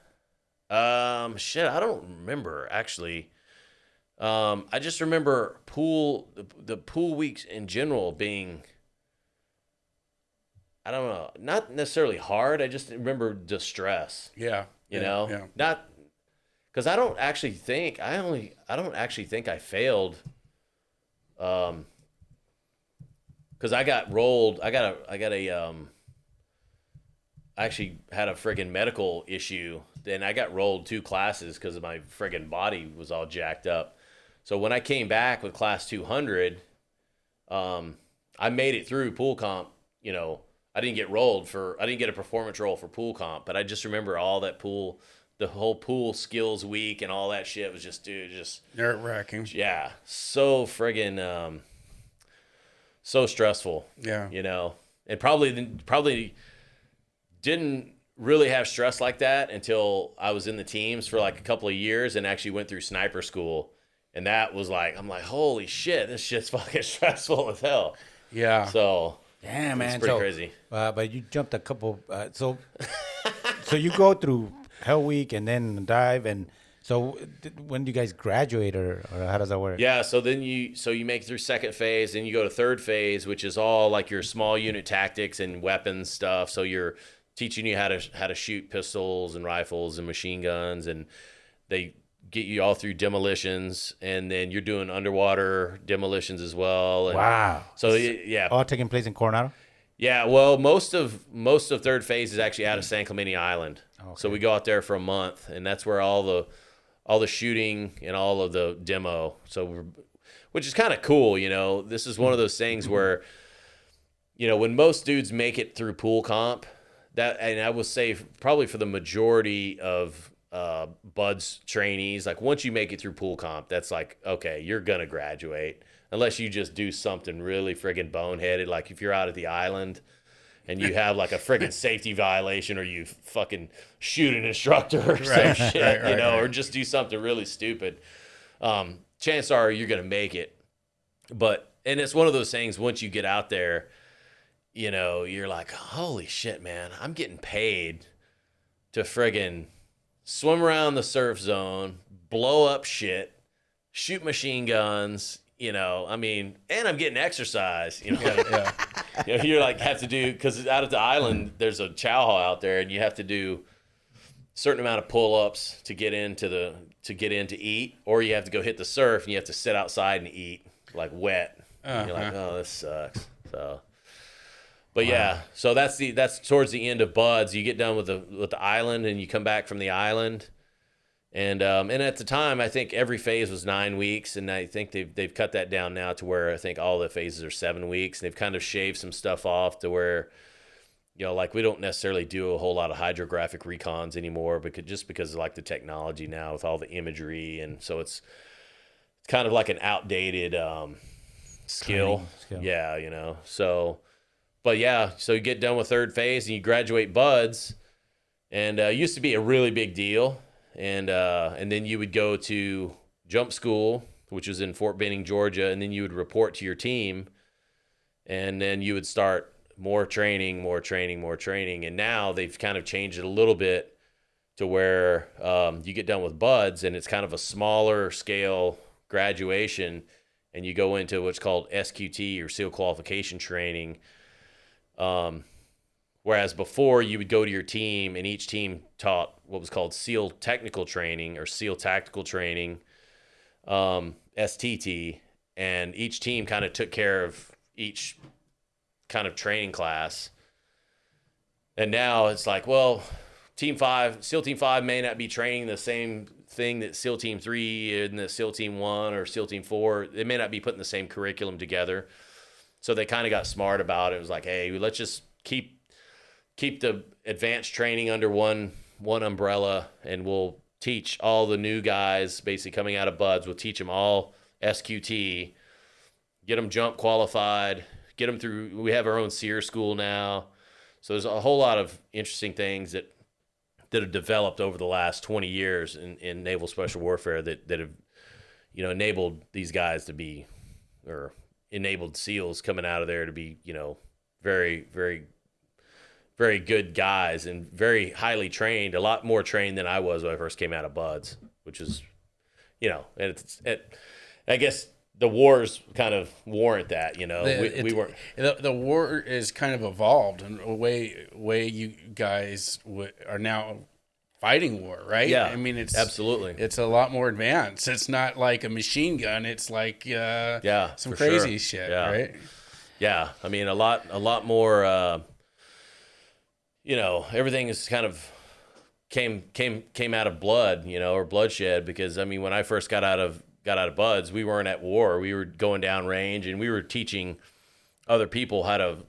Shit, I don't remember actually. I just remember the pool weeks in general being, I don't know, not necessarily hard. I just remember the stress. Yeah. Yeah. Not because I don't actually think I failed because I got rolled. I actually had a friggin' medical issue. Then I got rolled 2 classes because my friggin' body was all jacked up. So when I came back with class 200, I made it through pool comp. You know, I didn't get a performance roll for pool comp, but I just remember all that the whole pool skills week and all that shit was just nerve wracking. Yeah, so friggin' so stressful. Yeah, you know, and probably didn't really have stress like that until I was in the teams for like a couple of years and actually went through sniper school. And that was like, I'm like, holy shit, this shit's fucking stressful as hell. Yeah. So, Yeah, man. it's pretty crazy. But you jumped a couple. So you go through Hell Week and then dive. And so when do you guys graduate or how does that work? Yeah, so then you make it through second phase, then you go to third phase, which is all like your small unit tactics and weapons stuff. So you're teaching you how to shoot pistols and rifles and machine guns, and they get you all through demolitions, and then you're doing underwater demolitions as well. And Wow. So yeah, All taking place in Coronado? yeah. Well, most of third phase is actually out of San Clemente Island. Okay. So we go out there for a month, and that's where all the shooting and all of the demo. So which is kind of cool, you know. This is one of those things where, you know, when most dudes make it through pool comp, and I would say probably for the majority of BUD/S trainees, like once you make it through pool comp, that's like, okay, you're gonna graduate, unless you just do something really friggin' boneheaded, like if you're out at the island and you have like a friggin' safety violation, or you fucking shoot an instructor or some shit, you know, or just do something really stupid. Chances are you're gonna make it, and it's one of those things. Once you get out there, you know, you're like, holy shit, man, I'm getting paid to friggin' swim around the surf zone, blow up shit, shoot machine guns, you know, I mean, and I'm getting exercise, you know. yeah. You know, you're like, have to do, because out at the island, there's a chow hall out there, and you have to do a certain amount of pull-ups to get in to eat, or you have to go hit the surf, and you have to sit outside and eat, like wet. You're like, oh, this sucks. So... But yeah, so that's towards the end of BUD/S. You get done with the island, and you come back from the island, and at the time, I think every phase was 9 weeks, and I think they've cut that down now to where I think all the phases are 7 weeks. And they've kind of shaved some stuff off to where, you know, like we don't necessarily do a whole lot of hydrographic recons anymore, because of like the technology now with all the imagery, and so it's kind of like an outdated skill. Yeah, you know, so. But yeah, so you get done with third phase and you graduate BUD/S, and it used to be a really big deal, and then you would go to jump school, which was in Fort Benning, Georgia, and then you would report to your team, and then you would start more training, and now they've kind of changed it a little bit to where you get done with BUD/S, and it's kind of a smaller scale graduation, and you go into what's called SQT, or SEAL Qualification Training. Whereas before you would go to your team, and each team taught what was called SEAL Technical Training or SEAL Tactical Training, STT, and each team kind of took care of each kind of training class. And now it's like, well, SEAL Team 5 may not be training the same thing that SEAL Team 3 and the SEAL Team 1 or SEAL Team 4. They may not be putting the same curriculum together. So they kind of got smart about it. It was like, hey, let's just keep the advanced training under one umbrella, and we'll teach all the new guys basically coming out of BUD/S. We'll teach them all SQT, get them jump qualified, get them through. We have our own SEER school now. So there's a whole lot of interesting things that have developed over the last 20 years in naval special warfare that have, you know, enabled these guys to be, or enabled SEALs coming out of there to be, you know, very, very, very good guys and very highly trained, a lot more trained than I was when I first came out of BUD/S, which is, you know, and I guess the wars kind of warrant that, you know. We weren't. The war is kind of evolved in a way you guys are now fighting war, right? Yeah, I mean, it's absolutely. It's a lot more advanced. It's not like a machine gun. It's like some crazy shit, right? Yeah, I mean, a lot more. Everything is kind of came out of blood, or bloodshed. Because I mean, when I first got out of Buds, we weren't at war. We were going down range, and we were teaching other people how to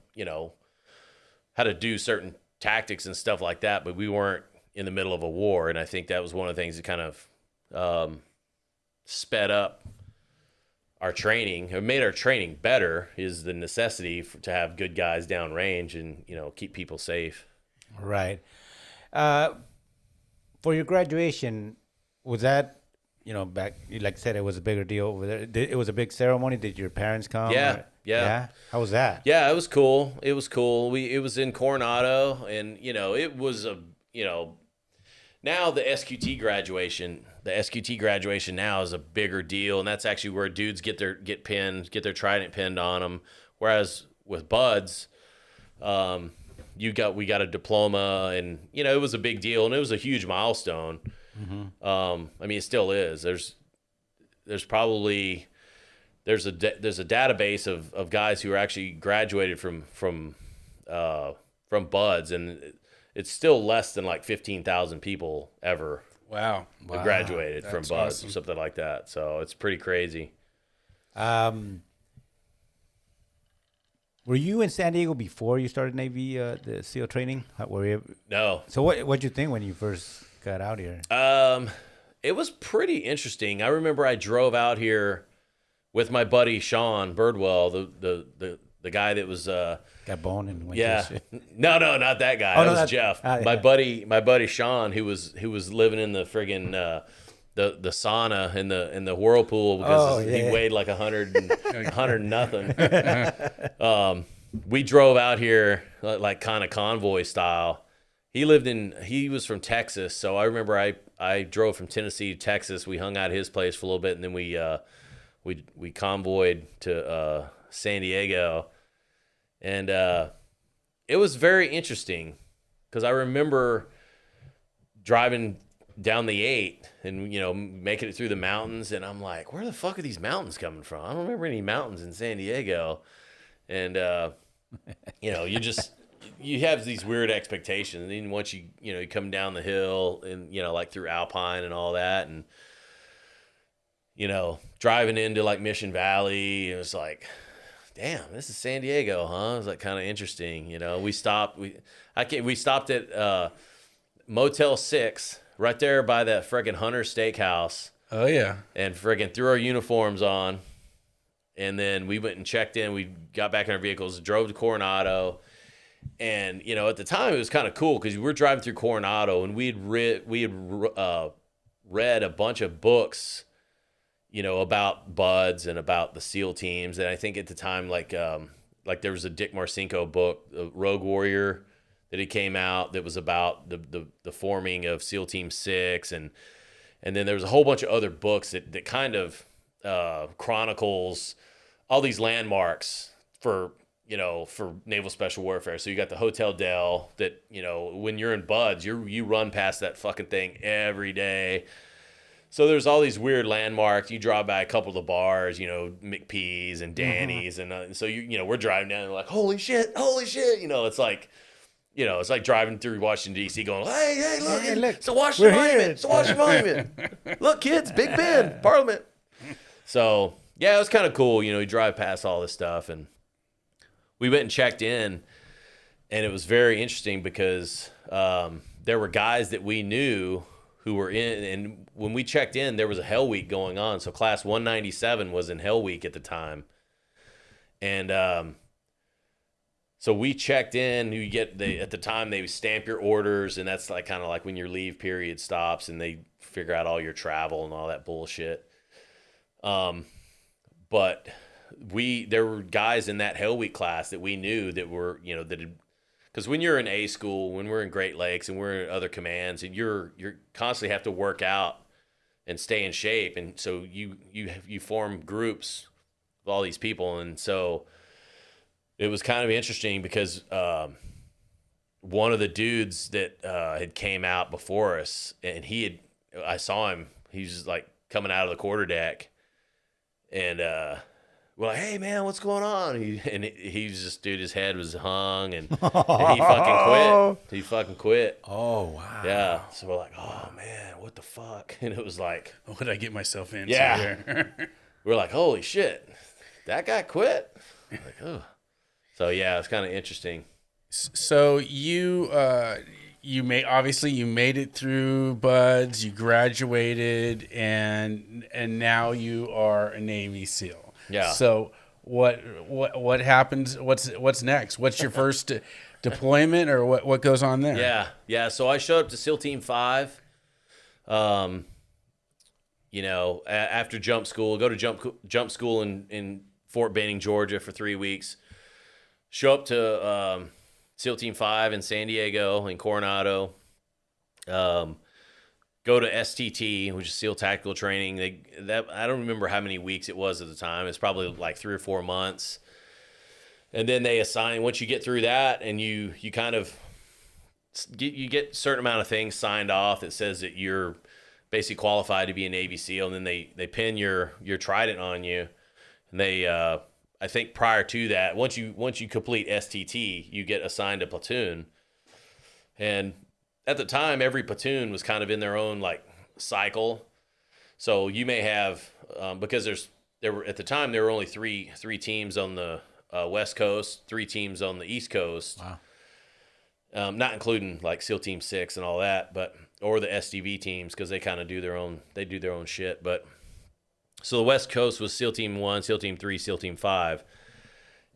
do certain tactics and stuff like that. But we weren't in the middle of a war, and I think that was one of the things that kind of sped up our training, or made our training better, is the necessity to have good guys down range and keep people safe. Right. For your graduation, was that back? Like I said, it was a bigger deal over there. It was a big ceremony. Did your parents come? Yeah. Yeah. How was that? Yeah, it was cool. It was in Coronado, and it was now the SQT graduation now is a bigger deal, and that's actually where dudes get their trident pinned on them. Whereas with Buds, we got a diploma, and it was a big deal, and it was a huge milestone. I mean, it still is. There's a database of guys who are actually graduated from Buds, and it's still less than like 15,000 people ever Wow. graduated from That's Buds, awesome. or something like that. So it's pretty crazy. Were you in San Diego before you started Navy, the SEAL training? Were you? No. So what'd you think when you first got out here? It was pretty interesting. I remember I drove out here with my buddy Sean Birdwell, the guy that was Got bone and went yeah. to shit. No, not that guy. Oh, That no, was Jeff. yeah. My buddy Sean, who was living in the friggin' the sauna in the whirlpool because he weighed like 100 and nothing. We drove out here like kind of convoy style. He was from Texas, so I remember I drove from Tennessee to Texas. We hung out at his place for a little bit, and then we convoyed to San Diego, and it was very interesting because I remember driving down the 8 and making it through the mountains, and I'm like, where the fuck are these mountains coming from? I don't remember any mountains in San Diego. And you have these weird expectations, and then once you come down the hill and like through Alpine and all that, and driving into like Mission Valley, it was like, damn, this is San Diego, huh? It was like kind of interesting. We stopped at Motel 6 right there by that friggin' Hunter Steakhouse, Oh yeah. and friggin' threw our uniforms on, and then we went and checked in. We got back in our vehicles, drove to Coronado, and at the time it was kind of cool because we were driving through Coronado, and we had read a bunch of books, about Buds and about the SEAL teams. And I think at the time, like there was a Dick Marcinko book, Rogue Warrior, that it came out that was about the forming of SEAL Team 6, and then there was a whole bunch of other books that kind of chronicles all these landmarks for naval special warfare. So you got the Hotel Del that, when you're in Buds, you run past that fucking thing every day. So there's all these weird landmarks. You drive by a couple of the bars, McPee's and Danny's, and so we're driving down and we're like, holy shit, it's like. It's like driving through Washington, D.C. going, hey, look, it's a Washington Monument. Look, kids, Big Ben, Parliament. So, yeah, it was kind of cool. You drive past all this stuff. And we went and checked in, and it was very interesting because there were guys that we knew who were in. And when we checked in, there was a Hell Week going on. So Class 197 was in Hell Week at the time. And so we checked in. At the time they stamp your orders, and that's like kind of like when your leave period stops, and they figure out all your travel and all that bullshit. But there were guys in that Hell Week class that we knew that were because when you're in A school, when we're in Great Lakes and we're in other commands, and you're constantly have to work out and stay in shape, and so you form groups of all these people, and so. It was kind of interesting because one of the dudes that had came out before us, and I saw him. He was like coming out of the quarterdeck, and we're like, hey man, what's going on? He was just, dude, his head was hung, and he fucking quit. He fucking quit. Oh, wow. Yeah. So we're like, oh man, what the fuck? And it was like, What did I get myself into Yeah. here? we're like, holy shit, that guy quit. Like, oh. So yeah, it's kind of interesting. So you made it through Buds, you graduated, and now you are a Navy SEAL. Yeah. So what happens? What's next? What's your first deployment, or what goes on there? Yeah. So I showed up to SEAL Team 5. After jump school, go to jump school in Fort Benning, Georgia for 3 weeks. Show up to SEAL Team 5 in San Diego, in Coronado. Go to STT, which is SEAL Tactical Training. I don't remember how many weeks it was at the time. It's probably like 3 or 4 months. And then they assign, once you get through that, and you kind of you get a certain amount of things signed off that says that you're basically qualified to be a Navy SEAL, and then they pin your trident on you. And they I think prior to that, once you complete STT, you get assigned a platoon. And at the time, every platoon was kind of in their own like cycle. So you may have because there were only three teams on the West Coast, 3 teams on the East Coast. Wow. Not including like SEAL Team 6 and all that, or the SDV teams, because they kind of do their own shit. But so the West Coast was SEAL Team 1, SEAL Team 3, SEAL Team 5.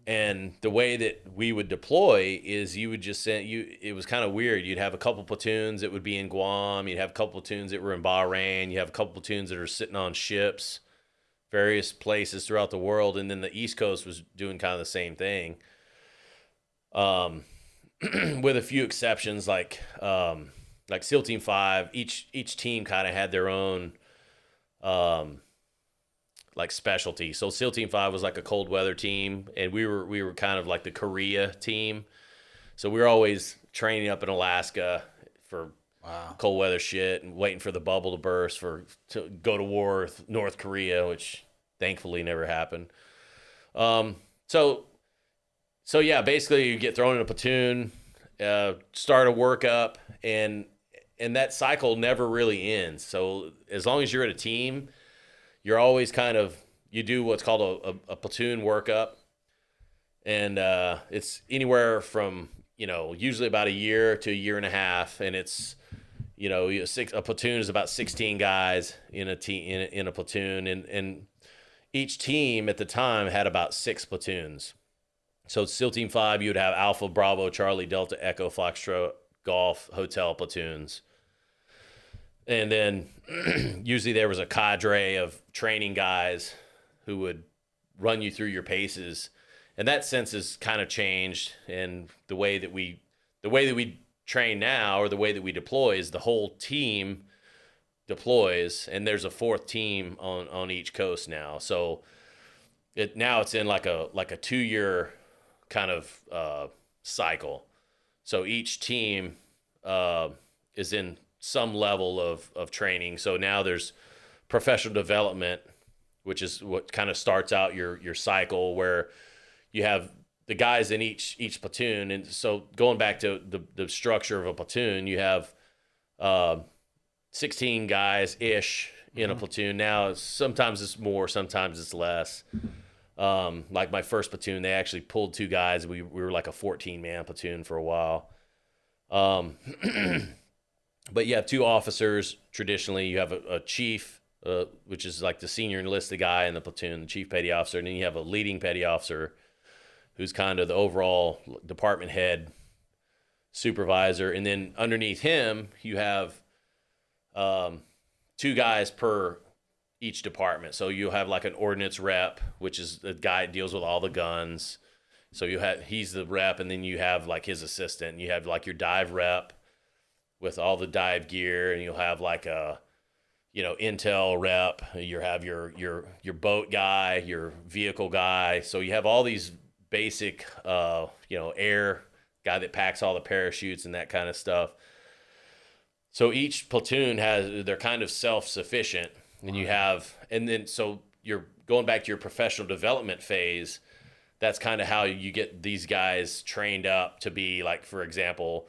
And the way that we would deploy is you would just it was kind of weird. You'd have a couple platoons that would be in Guam. You'd have a couple platoons that were in Bahrain. You have a couple platoons that are sitting on ships, various places throughout the world. And then the East Coast was doing kind of the same thing. With a few exceptions, like SEAL Team 5, each team kind of had their own like specialty. So SEAL Team 5 was like a cold weather team, and we were kind of like the Korea team. So we were always training up in Alaska for cold weather shit and waiting for the bubble to burst to go to war with North Korea, which thankfully never happened. So yeah, basically you get thrown in a platoon, start a workup, and that cycle never really ends. So as long as you're at a team, you're always you do what's called a platoon workup. And it's anywhere from, usually about a year to a year and a half. And it's, a platoon is about 16 guys in a platoon. And each team at the time had about 6 platoons. So SEAL Team 5, you would have Alpha, Bravo, Charlie, Delta, Echo, Foxtrot, Golf, Hotel platoons. And then usually there was a cadre of training guys who would run you through your paces. And that sense has kind of changed. And the way that we train now, or the way that we deploy, is the whole team deploys, and there's a 4th team on each coast now. So it's in like a 2-year kind of cycle. So each team is in some level of training. So now there's professional development, which is what kind of starts out your cycle, where you have the guys in each platoon. And so going back to the structure of a platoon, you have 16 guys ish in a platoon. Now sometimes it's more, sometimes it's less. Like my first platoon, they actually pulled 2 guys. We were like a 14-man platoon for a while. But you have 2 officers. Traditionally, you have a chief, which is like the senior enlisted guy in the platoon, the chief petty officer. And then you have a leading petty officer, who's kind of the overall department head supervisor. And then underneath him, you have 2 guys per each department. So you have like an ordnance rep, which is the guy that deals with all the guns. So he's the rep, and then you have like his assistant. You have like your dive rep with all the dive gear, and you'll have like a intel rep. You have your boat guy, your vehicle guy. So you have all these basic air guy that packs all the parachutes and that kind of stuff. So each platoon they're kind of self-sufficient, and so you're going back to your professional development phase, that's kind of how you get these guys trained up to be like, for example,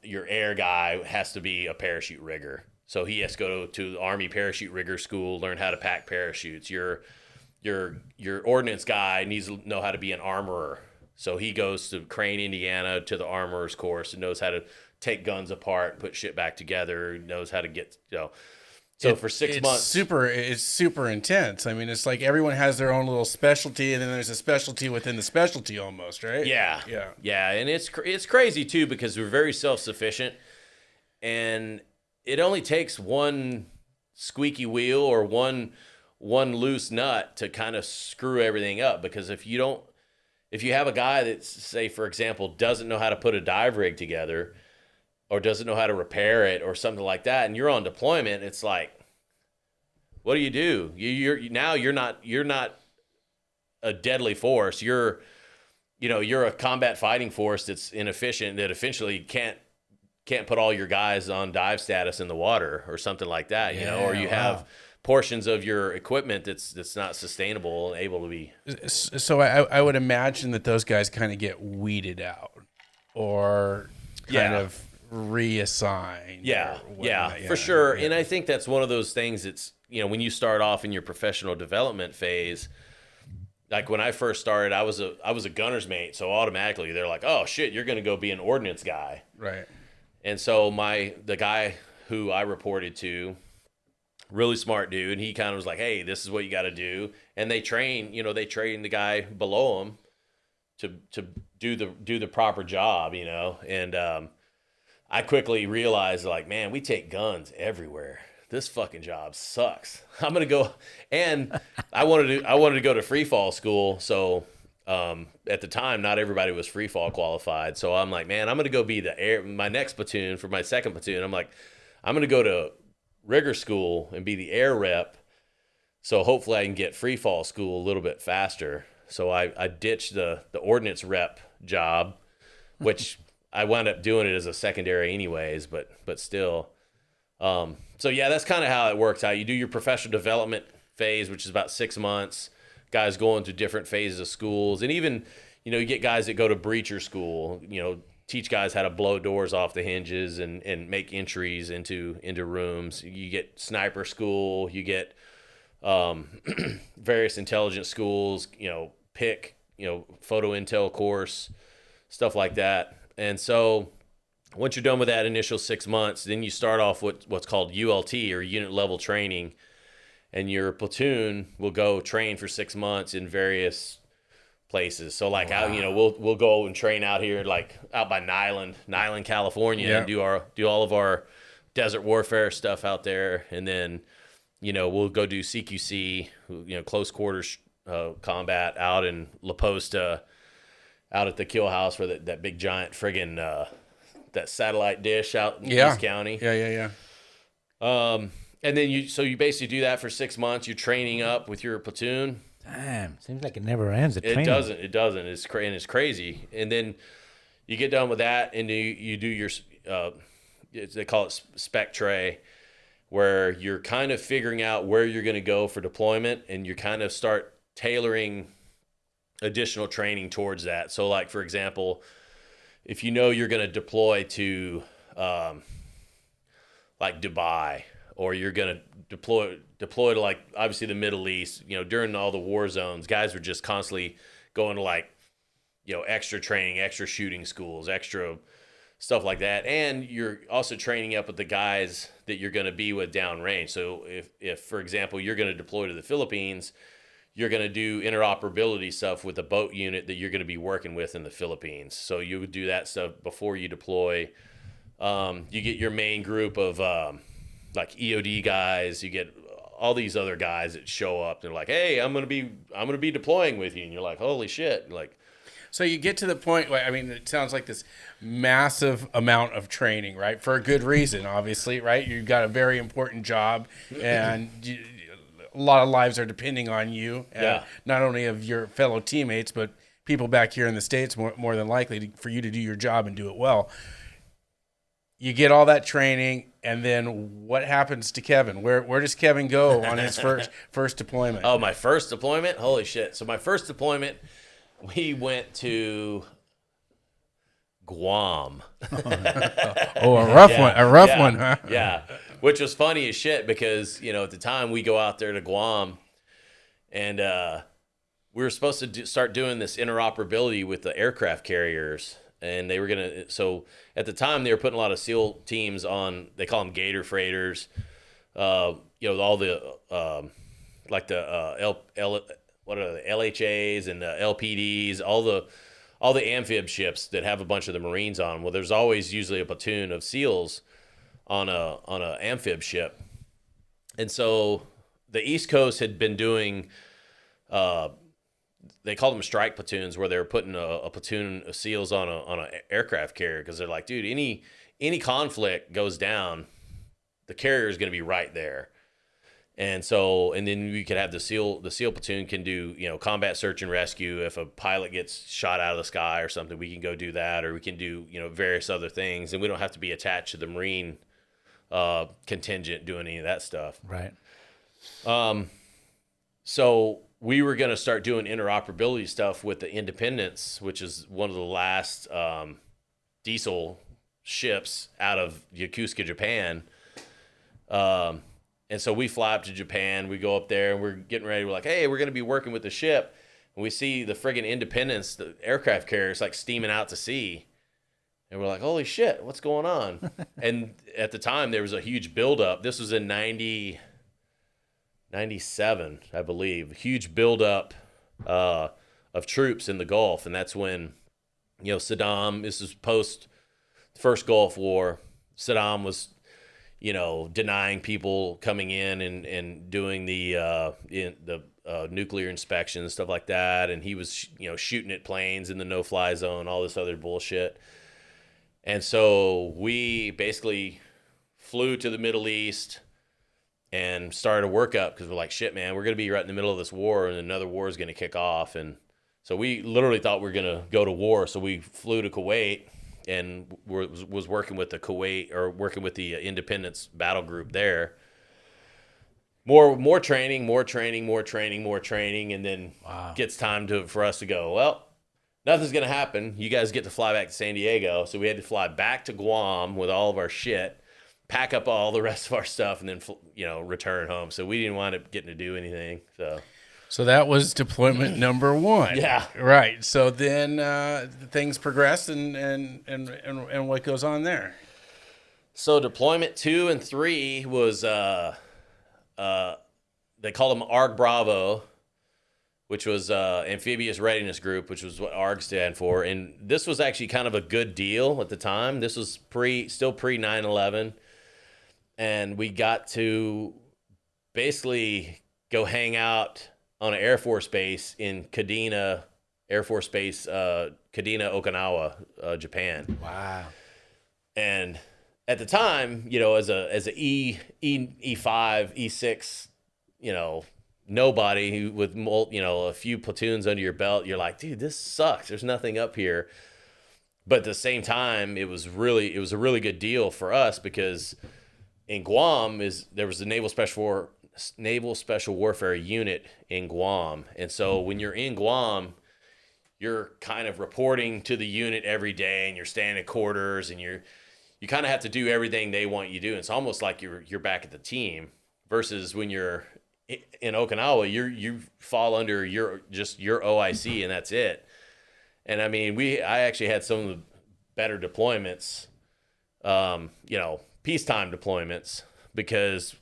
your air guy has to be a parachute rigger. So he has to go to the Army parachute rigger school, learn how to pack parachutes. Your ordnance guy needs to know how to be an armorer. So he goes to Crane, Indiana, to the armorer's course and knows how to take guns apart, put shit back together, knows how to get, So for 6 months, it's super intense. I mean, it's like everyone has their own little specialty, and then there's a specialty within the specialty, almost, right? Yeah, and it's crazy too because we're very self-sufficient, and it only takes one squeaky wheel or one loose nut to kind of screw everything up. Because if you have a guy that, say for example, doesn't know how to put a dive rig together, or doesn't know how to repair it or something like that, and you're on deployment, it's like, what do? You're not a deadly force. You're a combat fighting force that's inefficient, that eventually can't put all your guys on dive status in the water or something like that, or you have portions of your equipment that's not sustainable and able to be. So I would imagine that those guys kind of get weeded out or kind of reassigned. Yeah, for sure. Yeah. And I think that's one of those things that's, when you start off in your professional development phase, like when I first started, I was a gunner's mate. So automatically they're like, oh shit, you're going to go be an ordnance guy. Right. And so the guy who I reported to, really smart dude, he kind of was like, hey, this is what you got to do. And they train the guy below him to do the proper job, and, I quickly realized, like, man, we take guns everywhere. This fucking job sucks. I'm gonna go, and I wanted to go to free fall school. So at the time, not everybody was free fall qualified. So I'm like, man, I'm gonna go be my next platoon for my second platoon. I'm like, I'm gonna go to rigger school and be the air rep. So hopefully I can get free fall school a little bit faster. So I ditched the ordnance rep job, which I wound up doing it as a secondary anyways, but still. So yeah, that's kind of how it works out. You do your professional development phase, which is about 6 months. Guys going to different phases of schools. And even, you get guys that go to breacher school, teach guys how to blow doors off the hinges and make entries into rooms. You get sniper school, you get various intelligence schools, PIC, photo intel course, stuff like that. And so once you're done with that initial 6 months, then you start off with what's called ULT, or unit level training. And your platoon will go train for 6 months in various places. So like out, we'll go and train out here, like out by Nyland, California, and do all of our desert warfare stuff out there. And then, we'll go do CQC, close quarters combat out in La Posta, out at the kill house for that big giant friggin' that satellite dish out in East County. Yeah. And then you basically do that for 6 months. You're training up with your platoon. Damn, seems like it never ends. It doesn't. It's crazy. And then you get done with that, and you do your they call it spec tray, where you're kind of figuring out where you're going to go for deployment, and you kind of start tailoring additional training towards that. So like, for example, if you're going to deploy to like Dubai, or you're going to deploy to like obviously the Middle East, during all the war zones, guys were just constantly going to like, extra training, extra shooting schools, extra stuff like that. And you're also training up with the guys that you're going to be with downrange. So if for example, you're going to deploy to the Philippines, you're going to do interoperability stuff with the boat unit that you're going to be working with in the Philippines. So you would do that stuff before you deploy. You get your main group of like EOD guys. You get all these other guys that show up. They're like, "Hey, I'm going to be deploying with you," and you're like, "Holy shit!" Like, so you get to the point where, I mean, it sounds like this massive amount of training, right? For a good reason, obviously, right? You've got a very important job, and a lot of lives are depending on you, not only of your fellow teammates, but people back here in the States more than likely for you to do your job and do it well. you get all that training, and then what happens to Kevin? Where does Kevin go on his first deployment? Oh, my first deployment? Holy shit. So my first deployment, we went to Guam. Oh, a rough one. A rough one, huh? Yeah. Which was funny as shit because, at the time we go out there to Guam and we were supposed to start doing this interoperability with the aircraft carriers. And they were going to, so at the time they were putting a lot of SEAL teams on, they call them Gator freighters, all the, like the what are the LHAs and the LPDs, all the amphib ships that have a bunch of the Marines on. Well, there's always usually a platoon of SEALs on a amphib ship. And so the East Coast had been doing, they called them strike platoons, where they were putting a platoon of SEALs on an aircraft carrier, because they're like, dude, any conflict goes down, the carrier is going to be right there. And so, and then we could have the SEAL platoon can do, combat search and rescue. If a pilot gets shot out of the sky or something, we can go do that, or we can do, various other things. And we don't have to be attached to the Marine contingent doing any of that stuff. Right. So we were going to start doing interoperability stuff with the Independence, which is one of the last diesel ships out of Yokosuka, Japan. And so we fly up to Japan. We go up there and we're getting ready. We're like, hey, we're going to be working with the ship. And we see the friggin' Independence, the aircraft carrier, is like steaming out to sea. And we're like, holy shit, what's going on? And at the time, there was a huge buildup. This was in 97, I believe. A huge buildup of troops in the Gulf. And that's when, Saddam, this is post first Gulf War. Saddam was, denying people coming in and doing the nuclear inspection and stuff like that. And he was, shooting at planes in the no-fly zone, all this other bullshit. And so we basically flew to the Middle East and started a workup, because we're like, shit, man, we're going to be right in the middle of this war, and another war is going to kick off. And so we literally thought we were going to go to war. So we flew to Kuwait and was working with the working with the Independence battle group there. More training, and then gets time for us to go, well, nothing's going to happen. You guys get to fly back to San Diego. So we had to fly back to Guam with all of our shit, pack up all the rest of our stuff, and then, return home. So we didn't wind up getting to do anything. So that was deployment number one. Yeah. Right. So then things progressed, and what goes on there? So deployment 2 and 3 was, they called them ARG Bravo, which was Amphibious Readiness Group, which was what ARG stand for. And this was actually kind of a good deal at the time. This was still pre 9/11. And we got to basically go hang out on an Air Force base in Kadena Air Force Base, Kadena, Okinawa, Japan. Wow. And at the time, as a E5, E6, nobody who with a few platoons under your belt, you're like, dude, this sucks. There's nothing up here. But at the same time, it was a really good deal for us, because in Guam there was the Naval Special Warfare Unit in Guam. And so when you're in Guam, you're kind of reporting to the unit every day, and you're staying at quarters, and you kind of have to do everything they want you to do. It's almost like you're back at the team, versus when you're in Okinawa, you fall under your OIC, and that's it. And I mean, I actually had some of the better deployments, peacetime deployments, because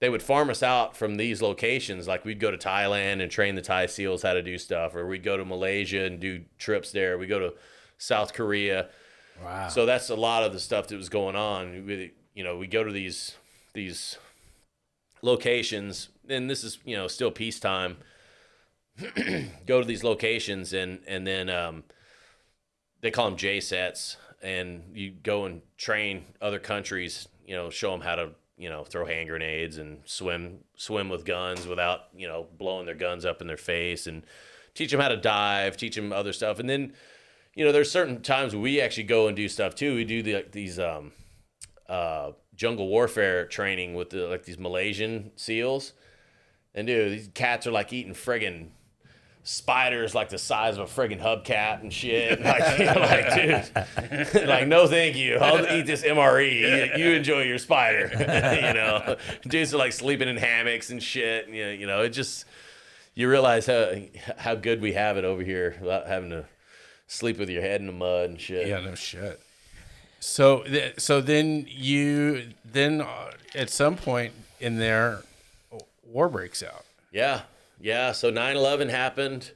they would farm us out from these locations. Like, we'd go to Thailand and train the Thai SEALs how to do stuff, or we'd go to Malaysia and do trips there. We go to South Korea. Wow. So that's a lot of the stuff that was going on. We go to these locations, and this is, still peacetime. Go to these locations, and then they call them JSETs, and you go and train other countries, show them how to, throw hand grenades and swim with guns without, blowing their guns up in their face, and teach them how to dive, teach them other stuff. And then, you know, there's certain times we actually go and do stuff too. We do these jungle warfare training with these Malaysian SEALs. And dude, these cats are like eating friggin' spiders like the size of a friggin' hubcap and shit. Like, you know, like, dude, like, no thank you. I'll eat this MRE. You enjoy your spider. You know, dudes are like sleeping in hammocks and shit. And, you know, it just, you realize how good we have it over here without having to sleep with your head in the mud and shit. Yeah, no shit. So then at some point in there, war breaks out. Yeah. Yeah. So 9/11 happened.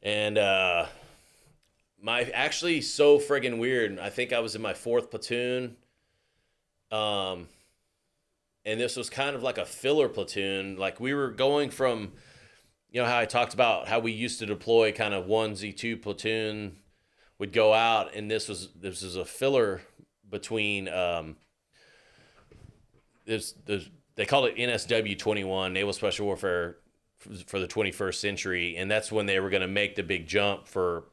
And actually so friggin' weird. I think I was in my 4th platoon. And this was kind of like a filler platoon. Like we were going from, you know, how I talked about how we used to deploy kind of 1Z2 platoon would go out, and this was a filler between they called it NSW 21, Naval Special Warfare for the 21st century, and that's when they were going to make the big jump for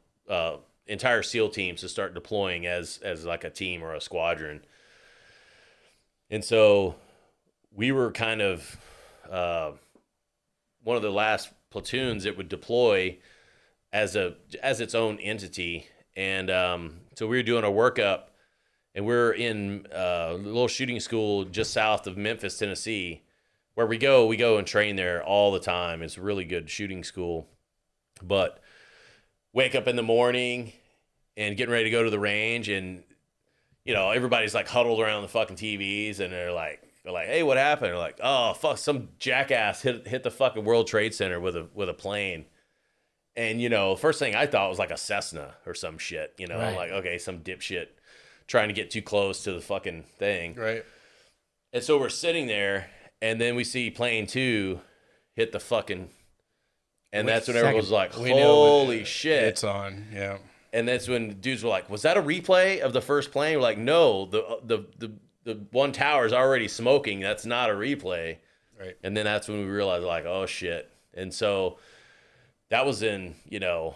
entire SEAL teams to start deploying as like a team or a squadron. And so we were kind of one of the last platoons that would deploy as its own entity. And so we were doing a workup, and we're in a little shooting school just south of Memphis, Tennessee, where we go and train there all the time. It's a really good shooting school. But wake up in the morning and getting ready to go to the range, and you know, everybody's like huddled around the fucking TVs, and they're like, hey, what happened? They're like, oh fuck, some jackass hit the fucking World Trade Center with a plane. And, you know, first thing I thought was like a Cessna or some shit, you know, right. I'm like, okay, some dipshit trying to get too close to the fucking thing. Right. And so we're sitting there, and then we see plane 2 hit the fucking, and that's when everyone's like, holy shit. It's on, yeah. And that's when dudes were like, was that a replay of the first plane? We're like, no, the one tower is already smoking. That's not a replay. Right. And then that's when we realized, like, oh shit. And so that was in, you know,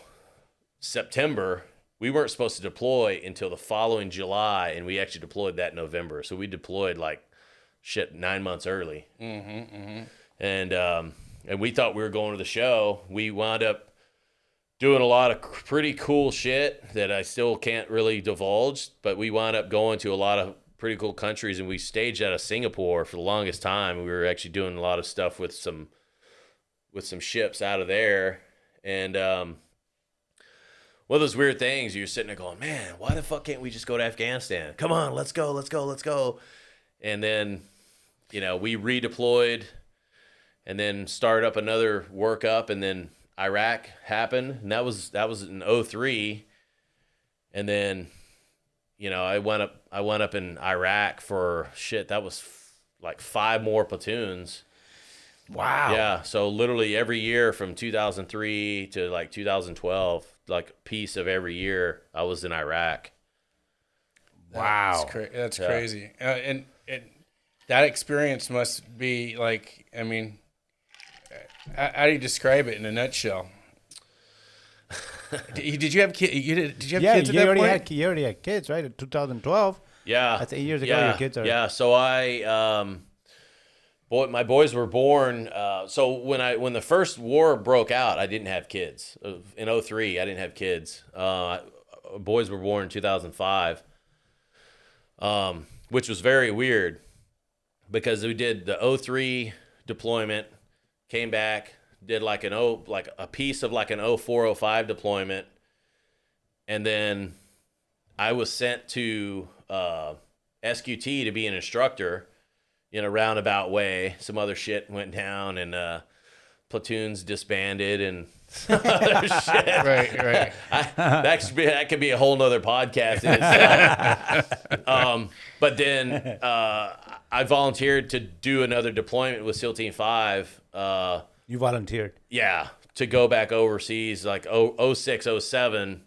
September. We weren't supposed to deploy until the following July, and we actually deployed that in November. So we deployed like shit 9 months early. Mm-hmm, mm-hmm. And we thought we were going to the show. We wound up doing a lot of pretty cool shit that I still can't really divulge, but we wound up going to a lot of pretty cool countries, and we staged out of Singapore for the longest time. We were actually doing a lot of stuff with some ships out of there. And one of those weird things, you're sitting there going, man, why the fuck can't we just go to Afghanistan? Come on, let's go. And then, you know, we redeployed and then started up another workup, and then Iraq happened, and that was in 2003. And then, you know, I went up in Iraq for shit, that was like 5 more platoons. Wow. Yeah, so literally every year from 2003 to like 2012, like a piece of every year, I was in Iraq. Wow. That's crazy. And that experience must be like, I mean, how do you describe it in a nutshell? Did you have kids? Did you have kids at that point? You already had kids, right? In 2012. Yeah. That's 8 years ago. Your kids are. Yeah. So my boys were born. So when the first war broke out, I didn't have kids. In 2003, I didn't have kids. Boys were born in 2005, which was very weird because we did the 2003 deployment, came back, did like a piece of like an 2004, 2005 deployment, and then I was sent to SQT to be an instructor in a roundabout way. Some other shit went down, and platoons disbanded and other shit. Right. That could be a whole nother podcast in itself. But then I volunteered to do another deployment with SEAL Team 5. You volunteered. Yeah, to go back overseas, like 06, 07,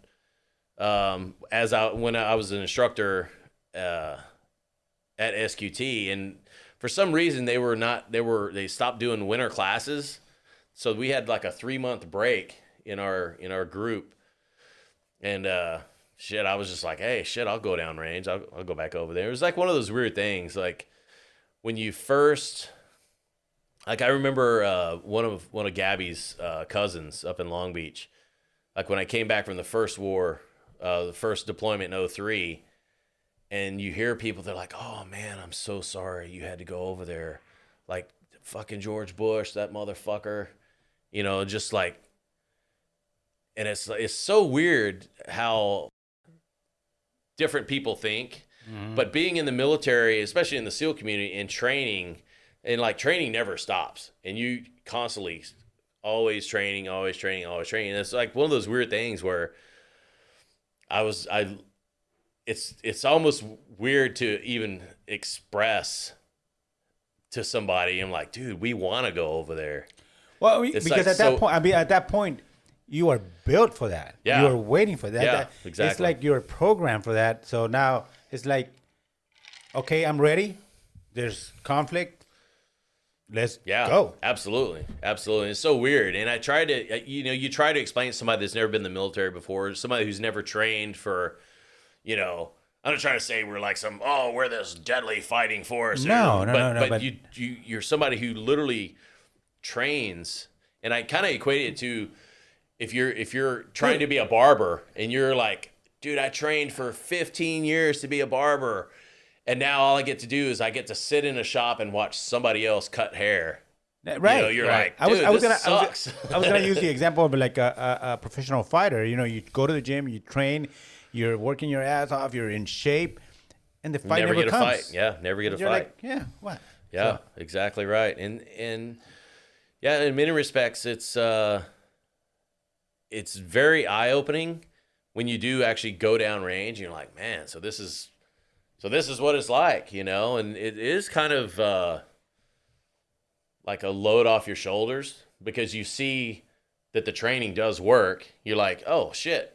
when I was an instructor at SQT, and for some reason they stopped doing winter classes, so we had like a 3-month break in our group, And shit, I was just like, hey, shit, I'll go down range. I'll go back over there. It was like one of those weird things. Like when you first, like I remember one of Gabby's cousins up in Long Beach. Like when I came back from the first war, the first deployment in 03, and you hear people, they're like, oh man, I'm so sorry you had to go over there. Like fucking George Bush, that motherfucker, you know, just like, and it's so weird how different people think. But being in the military, especially in the SEAL community, and training, and like training never stops, and you constantly always training. And it's like one of those weird things where it's almost weird to even express to somebody. I'm like, dude, we want to go over there. Well, It's because like at that point, you are built for that. Yeah. You are waiting for that. Yeah, exactly. It's like you're programmed for that. So now it's like, okay, I'm ready. There's conflict. Let's go. Absolutely. It's so weird. And I try to, you try to explain to somebody that's never been in the military before, somebody who's never trained for, I'm not trying to say we're like we're this deadly fighting force. No. But you're somebody who literally trains. And I kind of equate it to if you're trying to be a barber and you're like, dude, I trained for 15 years to be a barber. And now all I get to do is I get to sit in a shop and watch somebody else cut hair. Right. You're right. like, dude, this sucks. I was gonna use the example of like a professional fighter. You go to the gym, you train, you're working your ass off, you're in shape, and the fight never get comes. a fight. Yeah, never get a You're fight. like, yeah, what? Yeah, So, exactly right. And yeah, in many respects, it's very eye-opening when you do actually go down range. And you're like, man, so this is what it's like, and it is kind of like a load off your shoulders because you see that the training does work. You're like, oh shit,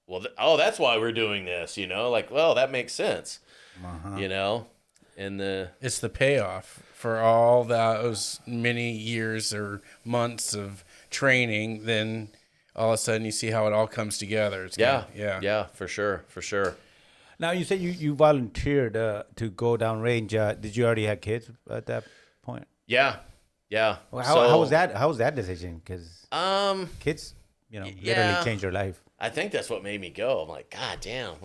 well, that's why we're doing this, like, well, that makes sense, and It's the payoff for all those many years or months of training. Then all of a sudden you see how it all comes together. It's yeah, for sure. now you said you volunteered to go down range. Did you already have kids at that point? Yeah. Well, how was that? How was that decision? Because kids, literally yeah. change your life. I think that's what made me go. I'm like, God damn,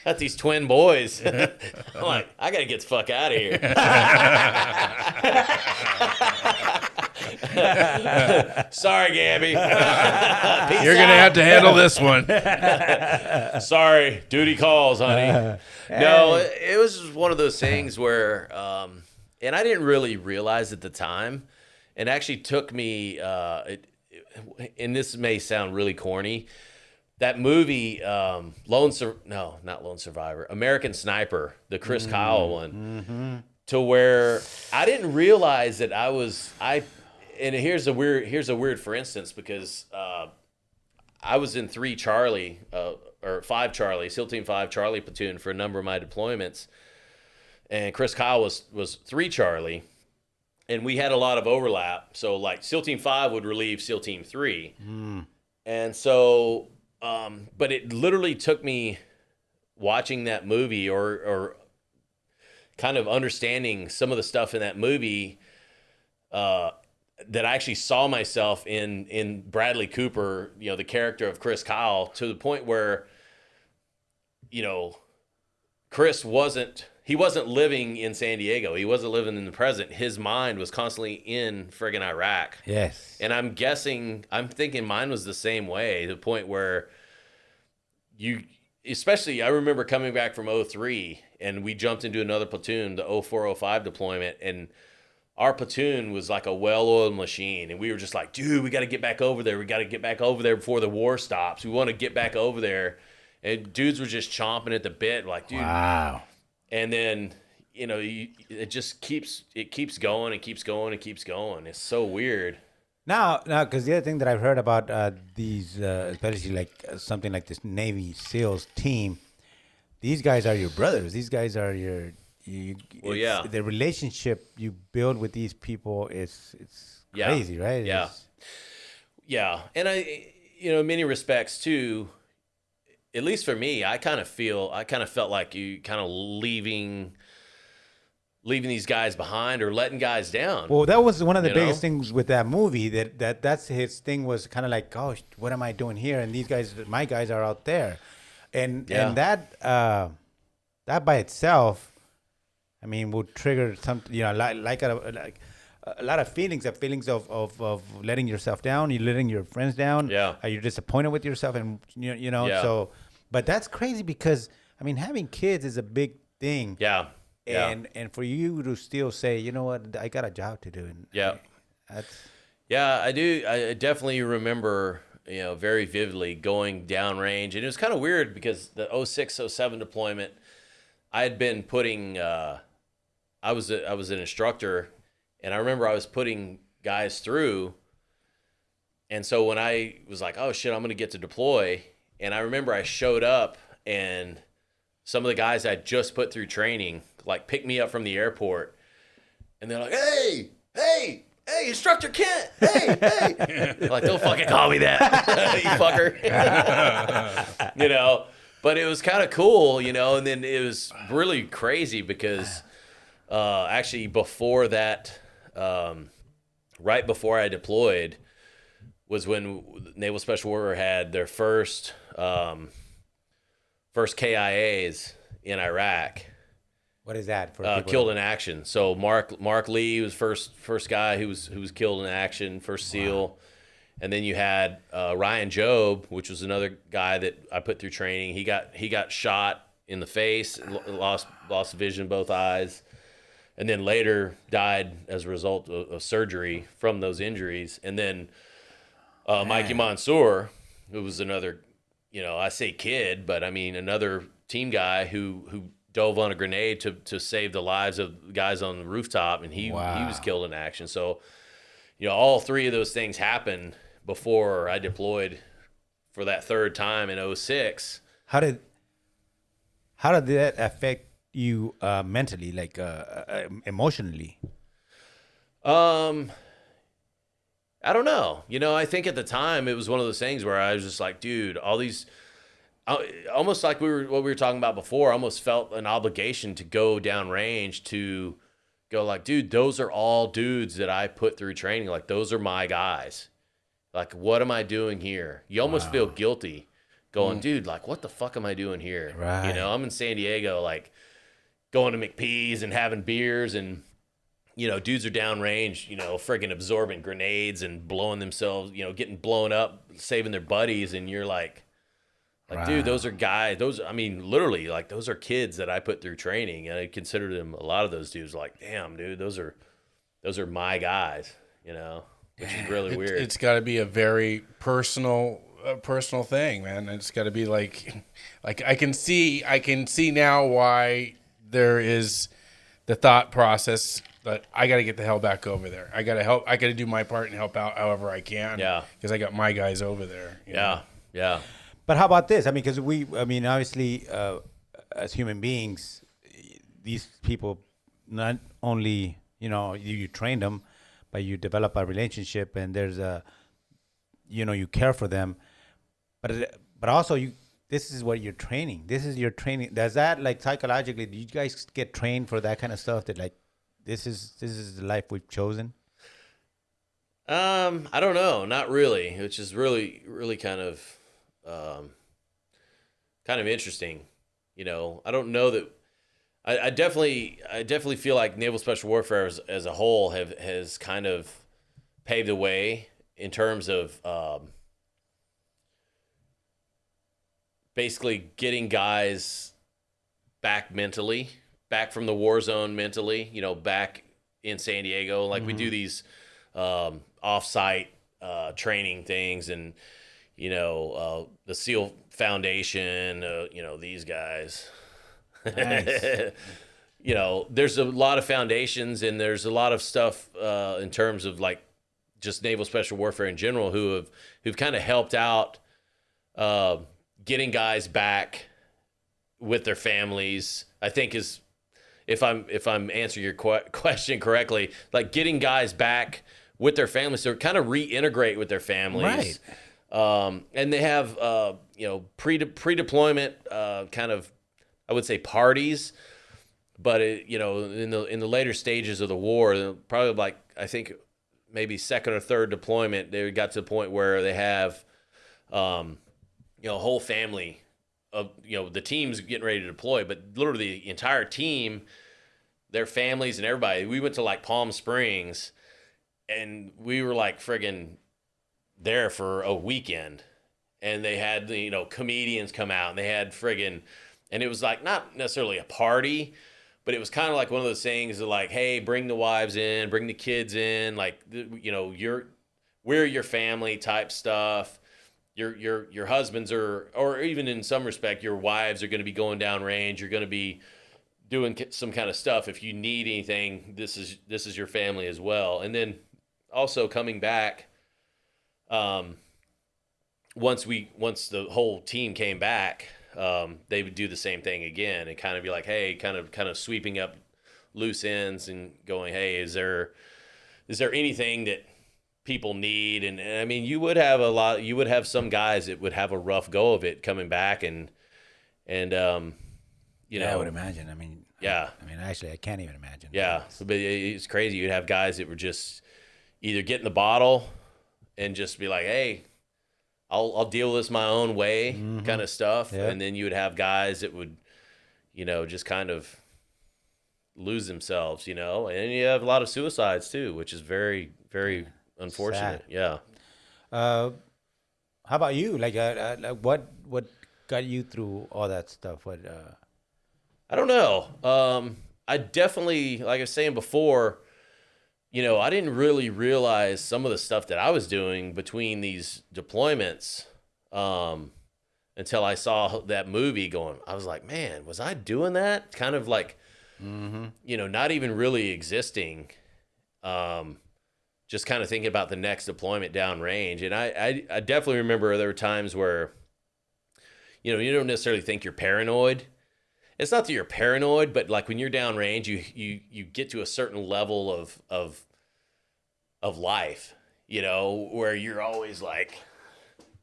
got these twin boys. I'm like, I gotta get the fuck out of here. Sorry, Gabby. You're gonna have to handle this one. Sorry, duty calls, honey. No, it was just one of those things where, and I didn't really realize at the time. It actually took me, and this may sound really corny, that movie, Not Lone Survivor, American Sniper, the Chris Kyle one, to where I didn't realize that and here's a weird for instance, because I was in 3 Charlie, or 5 Charlie, SEAL Team 5 Charlie platoon for a number of my deployments, and Chris Kyle was 3 Charlie, and we had a lot of overlap. So like SEAL Team 5 would relieve SEAL Team 3, and so. But it literally took me watching that movie or kind of understanding some of the stuff in that movie that I actually saw myself in Bradley Cooper, the character of Chris Kyle, to the point where, Chris wasn't living in San Diego. He wasn't living in the present. His mind was constantly in friggin' Iraq. Yes. And I'm thinking mine was the same way, to the point where especially I remember coming back from 03 and we jumped into another platoon, the 04-05 deployment, and our platoon was like a well-oiled machine. And we were just like, dude, we got to get back over there. We got to get back over there before the war stops. We want to get back over there. And dudes were just chomping at the bit, like, dude. Wow. And then, it just keeps going and keeps going and keeps going. It's so weird. Now, because the other thing that I've heard about these, especially like something like this Navy SEALs team, these guys are your brothers. These guys are yeah. The relationship you build with these people it's crazy, right? Yeah. Yeah. And I, in many respects too, at least for me, I kind of felt like you kind of leaving these guys behind or letting guys down. Well, that was one of the You biggest know? things with that movie. That's his thing, was kind of like, gosh, what am I doing here? And these guys, my guys, are out there, and that by itself, I mean, would trigger some, like a lot of feelings of letting yourself down. You're letting your friends down. Yeah. Are you disappointed with yourself? And Yeah. so, but that's crazy because I mean, having kids is a big thing. Yeah. Yeah. And for you to still say, you know what, I got a job to do. And Yeah. that's Yeah, I do. I definitely remember, very vividly going downrange. And it was kind of weird because the 06, 07 deployment, I had been putting, I was an instructor, and I remember I was putting guys through. And so when I was like, oh shit, I'm going to get to deploy. And I remember I showed up, and some of the guys I'd just put through training, like, picked me up from the airport. And they're like, hey, Instructor Kent, hey. Like, don't fucking call me that, you fucker. But it was kind of cool, and then it was really crazy because actually before that, right before I deployed, was when Naval Special Warfare had their first KIAs in Iraq. what is that for? people Killed in action. So Mark Lee was first guy who was killed in action, first SEAL, and then you had Ryan Job, which was another guy that I put through training. He got shot in the face, lost vision in both eyes, and then later died as a result of surgery from those injuries. And then Mikey Mansour, who was another, I say kid, but I mean another team guy who dove on a grenade to save the lives of guys on the rooftop, and he was killed in action. So, all three of those things happened before I deployed for that third time in 06. How did that affect you mentally, like emotionally? I don't know. I think at the time it was one of those things where I was just like, dude, all these, almost like what we were talking about before, I almost felt an obligation to go downrange to go like, dude, those are all dudes that I put through training. Like, those are my guys. Like, what am I doing here? You almost feel guilty going, dude, like, what the fuck am I doing here? Right. I'm in San Diego, like, going to McPee's and having beers, and dudes are downrange, friggin' absorbing grenades and blowing themselves, getting blown up, saving their buddies. And you're like, dude, those are guys, literally, like, those are kids that I put through training. And I consider them, a lot of those dudes, like, damn, dude, those are my guys, which is really weird. It's got to be a very personal thing, man. It's got to be like I can see now why there is the thought process that I got to get the hell back over there. I got to help. I got to do my part and help out however I can. Yeah. Because I got my guys over there. Yeah. But how about this? I mean, because obviously, as human beings, these people, not only, you train them, but you develop a relationship, and there's you care for them, but also this is what you're training. This is your training. Does that, like, psychologically, do you guys get trained for that kind of stuff, that, like, this is the life we've chosen? I don't know, not really, which is really, really kind of interesting. I don't know that I definitely feel like Naval Special Warfare as a whole has kind of paved the way in terms of basically getting guys back mentally, back from the war zone mentally, back in San Diego. Like, we do these off-site training things, and the SEAL Foundation, these guys. Nice. There's a lot of foundations, and there's a lot of stuff in terms of, like, just Naval Special Warfare in general who've kind of helped out getting guys back with their families. I think is, if I'm answering your question correctly, like, getting guys back with their families to kind of reintegrate with their families. And they have pre-deployment kind of, I would say, parties. But in the later stages of the war, probably like I think maybe second or third deployment, they got to the point where they have a whole family of the team's getting ready to deploy, but literally the entire team, their families and everybody. We went to like Palm Springs, and we were like friggin' there for a weekend, and they had comedians come out, and they had friggin', and it was like not necessarily a party. But it was kind of like one of those things that like, hey, bring the wives in, bring the kids in, like, we're your family type stuff. Your husbands or even in some respect, your wives are going to be going down range. You're going to be doing some kind of stuff. If you need anything, this is your family as well. And then also coming back, once the whole team came back, they would do the same thing again and kind of be like, hey, kind of sweeping up loose ends and going, hey, is there anything that people need? And I mean, you would have some guys that would have a rough go of it coming back and I would imagine. I mean, yeah. I mean, actually, I can't even imagine. Yeah. So, but it's crazy. You'd have guys that were just either get in the bottle and just be like, hey, I'll deal with this my own way, kind of stuff. Yeah. And then you would have guys that would, just kind of lose themselves, and you have a lot of suicides too, which is very, very unfortunate. Sad. Yeah. How about you? Like what got you through all that stuff? I don't know. I definitely, like I was saying before, I didn't really realize some of the stuff that I was doing between these deployments until I saw that movie going. I was like, man, was I doing that? Kind of like, not even really existing. Just kind of thinking about the next deployment downrange. And I definitely remember there were times where, you don't necessarily think you're paranoid. It's not that you're paranoid, but like when you're downrange, you get to a certain level of life, where you're always like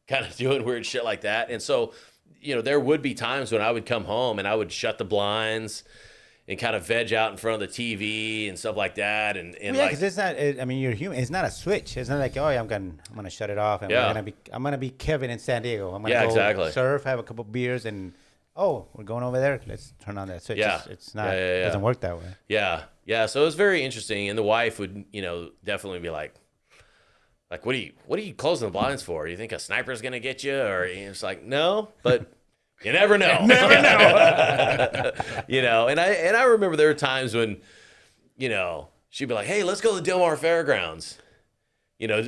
kind of doing weird shit like that. And so, there would be times when I would come home and I would shut the blinds and kind of veg out in front of the TV and stuff like that. And because it's not. I mean, you're human. It's not a switch. It's not like, oh, I'm gonna shut it off. And I'm gonna be Kevin in San Diego. I'm gonna go surf, have a couple beers, and we're going over there. Let's turn on that switch. Yeah. It's not. It doesn't work that way. Yeah. Yeah. So it was very interesting. And the wife would, definitely be like, what are you closing the blinds for? You think a sniper's going to get you? Or it's like, no, but you never know. Never know. And I remember there were times when, she'd be like, hey, let's go to the Del Mar Fairgrounds,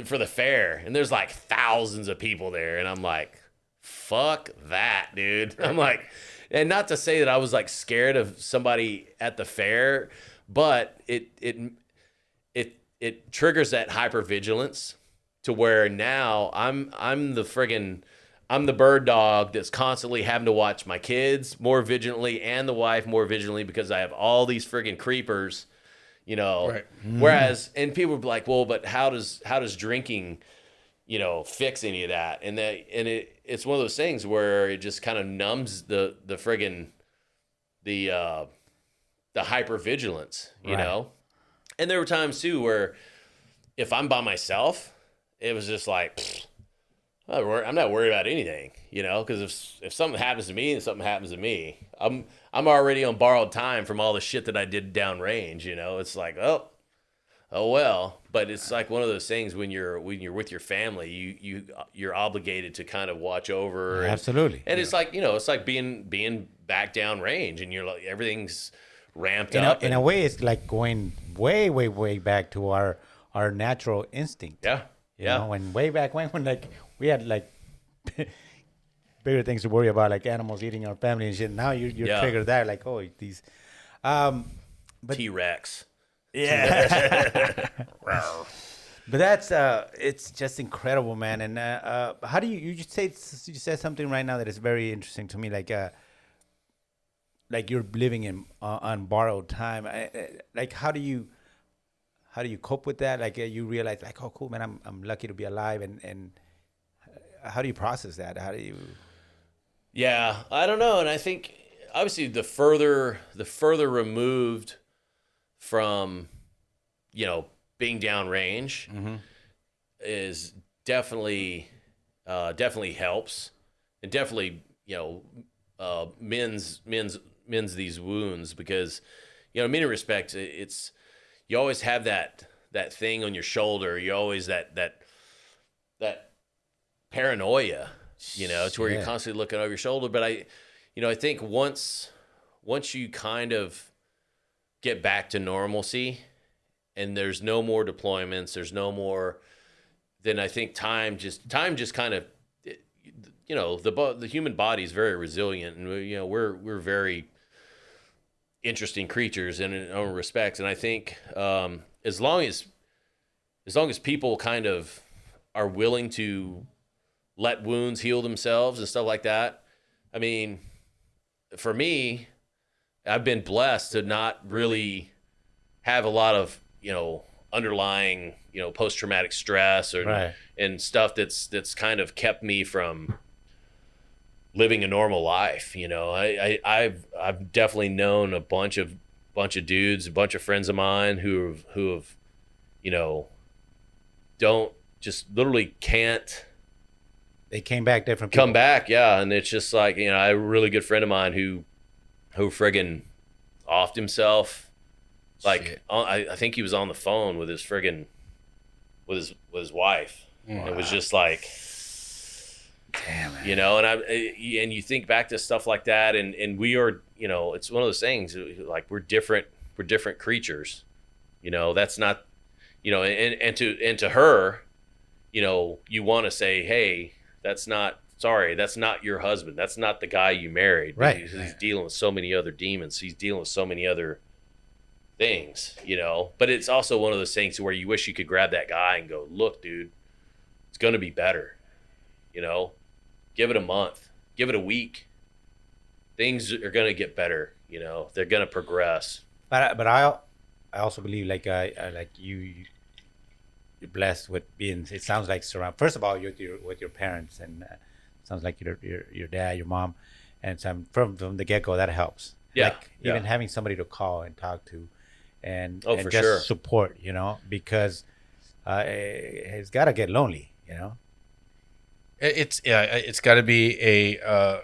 for the fair. And there's like thousands of people there. And I'm like, fuck that, dude. I'm like, and not to say that I was like scared of somebody at the fair, but it triggers that hypervigilance to where now I'm the bird dog that's constantly having to watch my kids more vigilantly and the wife more vigilantly because I have all these friggin' creepers, Right. Mm-hmm. Whereas, and people would be like, well, but how does drinking, fix any of that? And it's one of those things where it just kind of numbs the friggin' the hypervigilance, you know? And there were times too where if I'm by myself, it was just like, I'm not worried about anything, because if something happens to me, then something happens to me. I'm already on borrowed time from all the shit that I did downrange, It's like, oh well. But it's like one of those things when you're with your family, you're obligated to kind of watch over. Absolutely. And it's like, it's like being back downrange, and you're like everything's ramped up. In a way, it's like going way, way, way back to our natural instinct. Yeah. Yeah. When way back when like we had like bigger things to worry about, like animals eating our family and shit. Now you're triggered that, like, oh, these, but T-Rex. Yeah. But that's it's just incredible, man. And how do you said something right now that is very interesting to me, like you're living in on borrowed time. Like how do you cope with that? Like you realize, like, oh, cool, man, I'm lucky to be alive, and how do you process that? How do you? Yeah, I don't know, and I think obviously the further removed from, you know, being downrange is definitely helps, and definitely, you know, mends these wounds, because, you know, in many respects it's, you always have that thing on your shoulder. You always that paranoia, you know, to where you're constantly looking over your shoulder. But I think once you kind of get back to normalcy and there's no more deployments, there's no more, then I think time just kind of, you know, the human body is very resilient, and you know, we're very interesting creatures in our own respects. And I think as long as people kind of are willing to let wounds heal themselves and stuff like that. I mean, for me, I've been blessed to not really have a lot of, you know, underlying, you know, post-traumatic stress or and stuff that's kind of kept me from living a normal life. You know, I've definitely known a bunch of dudes, a bunch of friends of mine who have, you know, don't just literally can't. They came back different people. Come back, yeah, and it's just like, you know, I have a really good friend of mine who friggin' offed himself. Like, I think he was on the phone with his friggin' with his wife. Wow. It was just like, damn it. You know, and you think back to stuff like that, and we are, you know, it's one of those things, like we're different creatures. You know, that's not, you know, and to her, you know, you want to say, hey, that's not your husband. That's not the guy you married. Right. He's dealing with so many other demons. He's dealing with so many other things, you know. But it's also one of those things where you wish you could grab that guy and go, look, dude, it's going to be better. You know, give it a month, give it a week. Things are going to get better. You know, they're going to progress. But I also believe like you're blessed with being. It sounds like surround. First of all, you're with your parents, and sounds like your dad, your mom, and some from the get go that helps. Yeah, like even having somebody to call and talk to, and for just sure. support. You know, because it's got to get lonely. You know, it's got to be a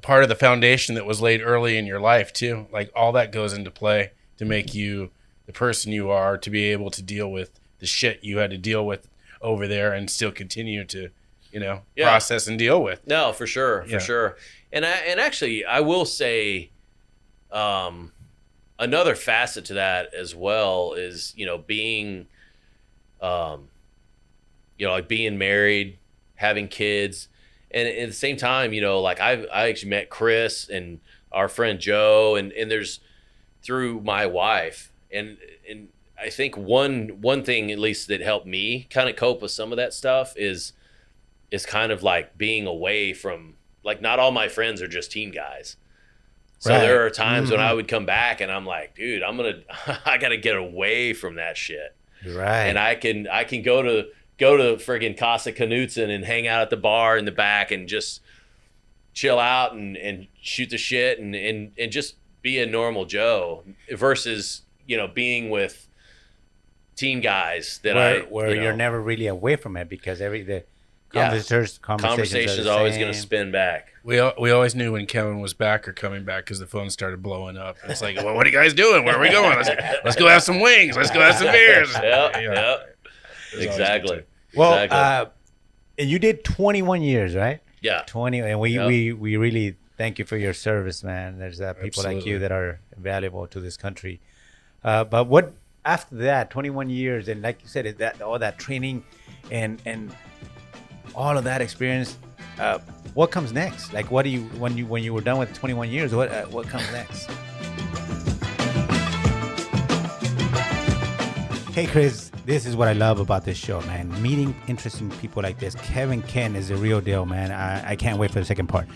part of the foundation that was laid early in your life too. Like all that goes into play to make you the person you are, to be able to deal with the shit you had to deal with over there and still continue to, you know, process and deal with. No, for sure. And actually I will say, another facet to that as well is, you know, being, you know, like being married, having kids, and at the same time, you know, like I actually met Chris and our friend Joe, and there's through my wife, and I think one thing at least that helped me kind of cope with some of that stuff is kind of like being away from, like, not all my friends are just teen guys. So there are times when I would come back and I'm like, dude, I got to get away from that shit. Right. And I can go to friggin' Casa Knutson and hang out at the bar in the back and just chill out and shoot the shit and just be a normal Joe versus, you know, being with teen guys that where you're never really away from it, because the conversations are always going to spin back. We always knew when Kevin was back or coming back because the phone started blowing up. It's like, well, what are you guys doing? Where are we going? Let's go have some wings. Let's go have some beers. Yep. Exactly. Well, and you did 21 years, right? Yeah. 20, and we really thank you for your service, man. There's people like you that are valuable to this country. But what after that, 21 years, and like you said, that all that training and all of that experience, what comes next? Like, what do you when you were done with 21 years? What comes next? Hey, Chris, this is what I love about this show, man. Meeting interesting people like this. Kevin Kent is the real deal, man. I can't wait for the second part.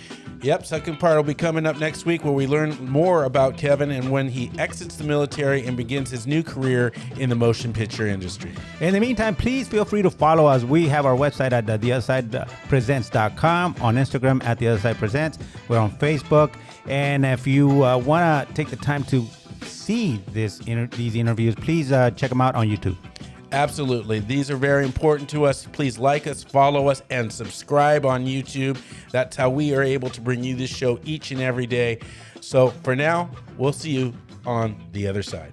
Yep, second part will be coming up next week where we learn more about Kevin and when he exits the military and begins his new career in the motion picture industry. In the meantime, please feel free to follow us. We have our website at theothersidepresents.com, on Instagram at theothersidepresents. We're on Facebook. And if you want to take the time to see these interviews, please check them out on YouTube. Absolutely. These are very important to us. Please like us, follow us, and subscribe on YouTube. That's how we are able to bring you this show each and every day. So for now, we'll see you on the other side.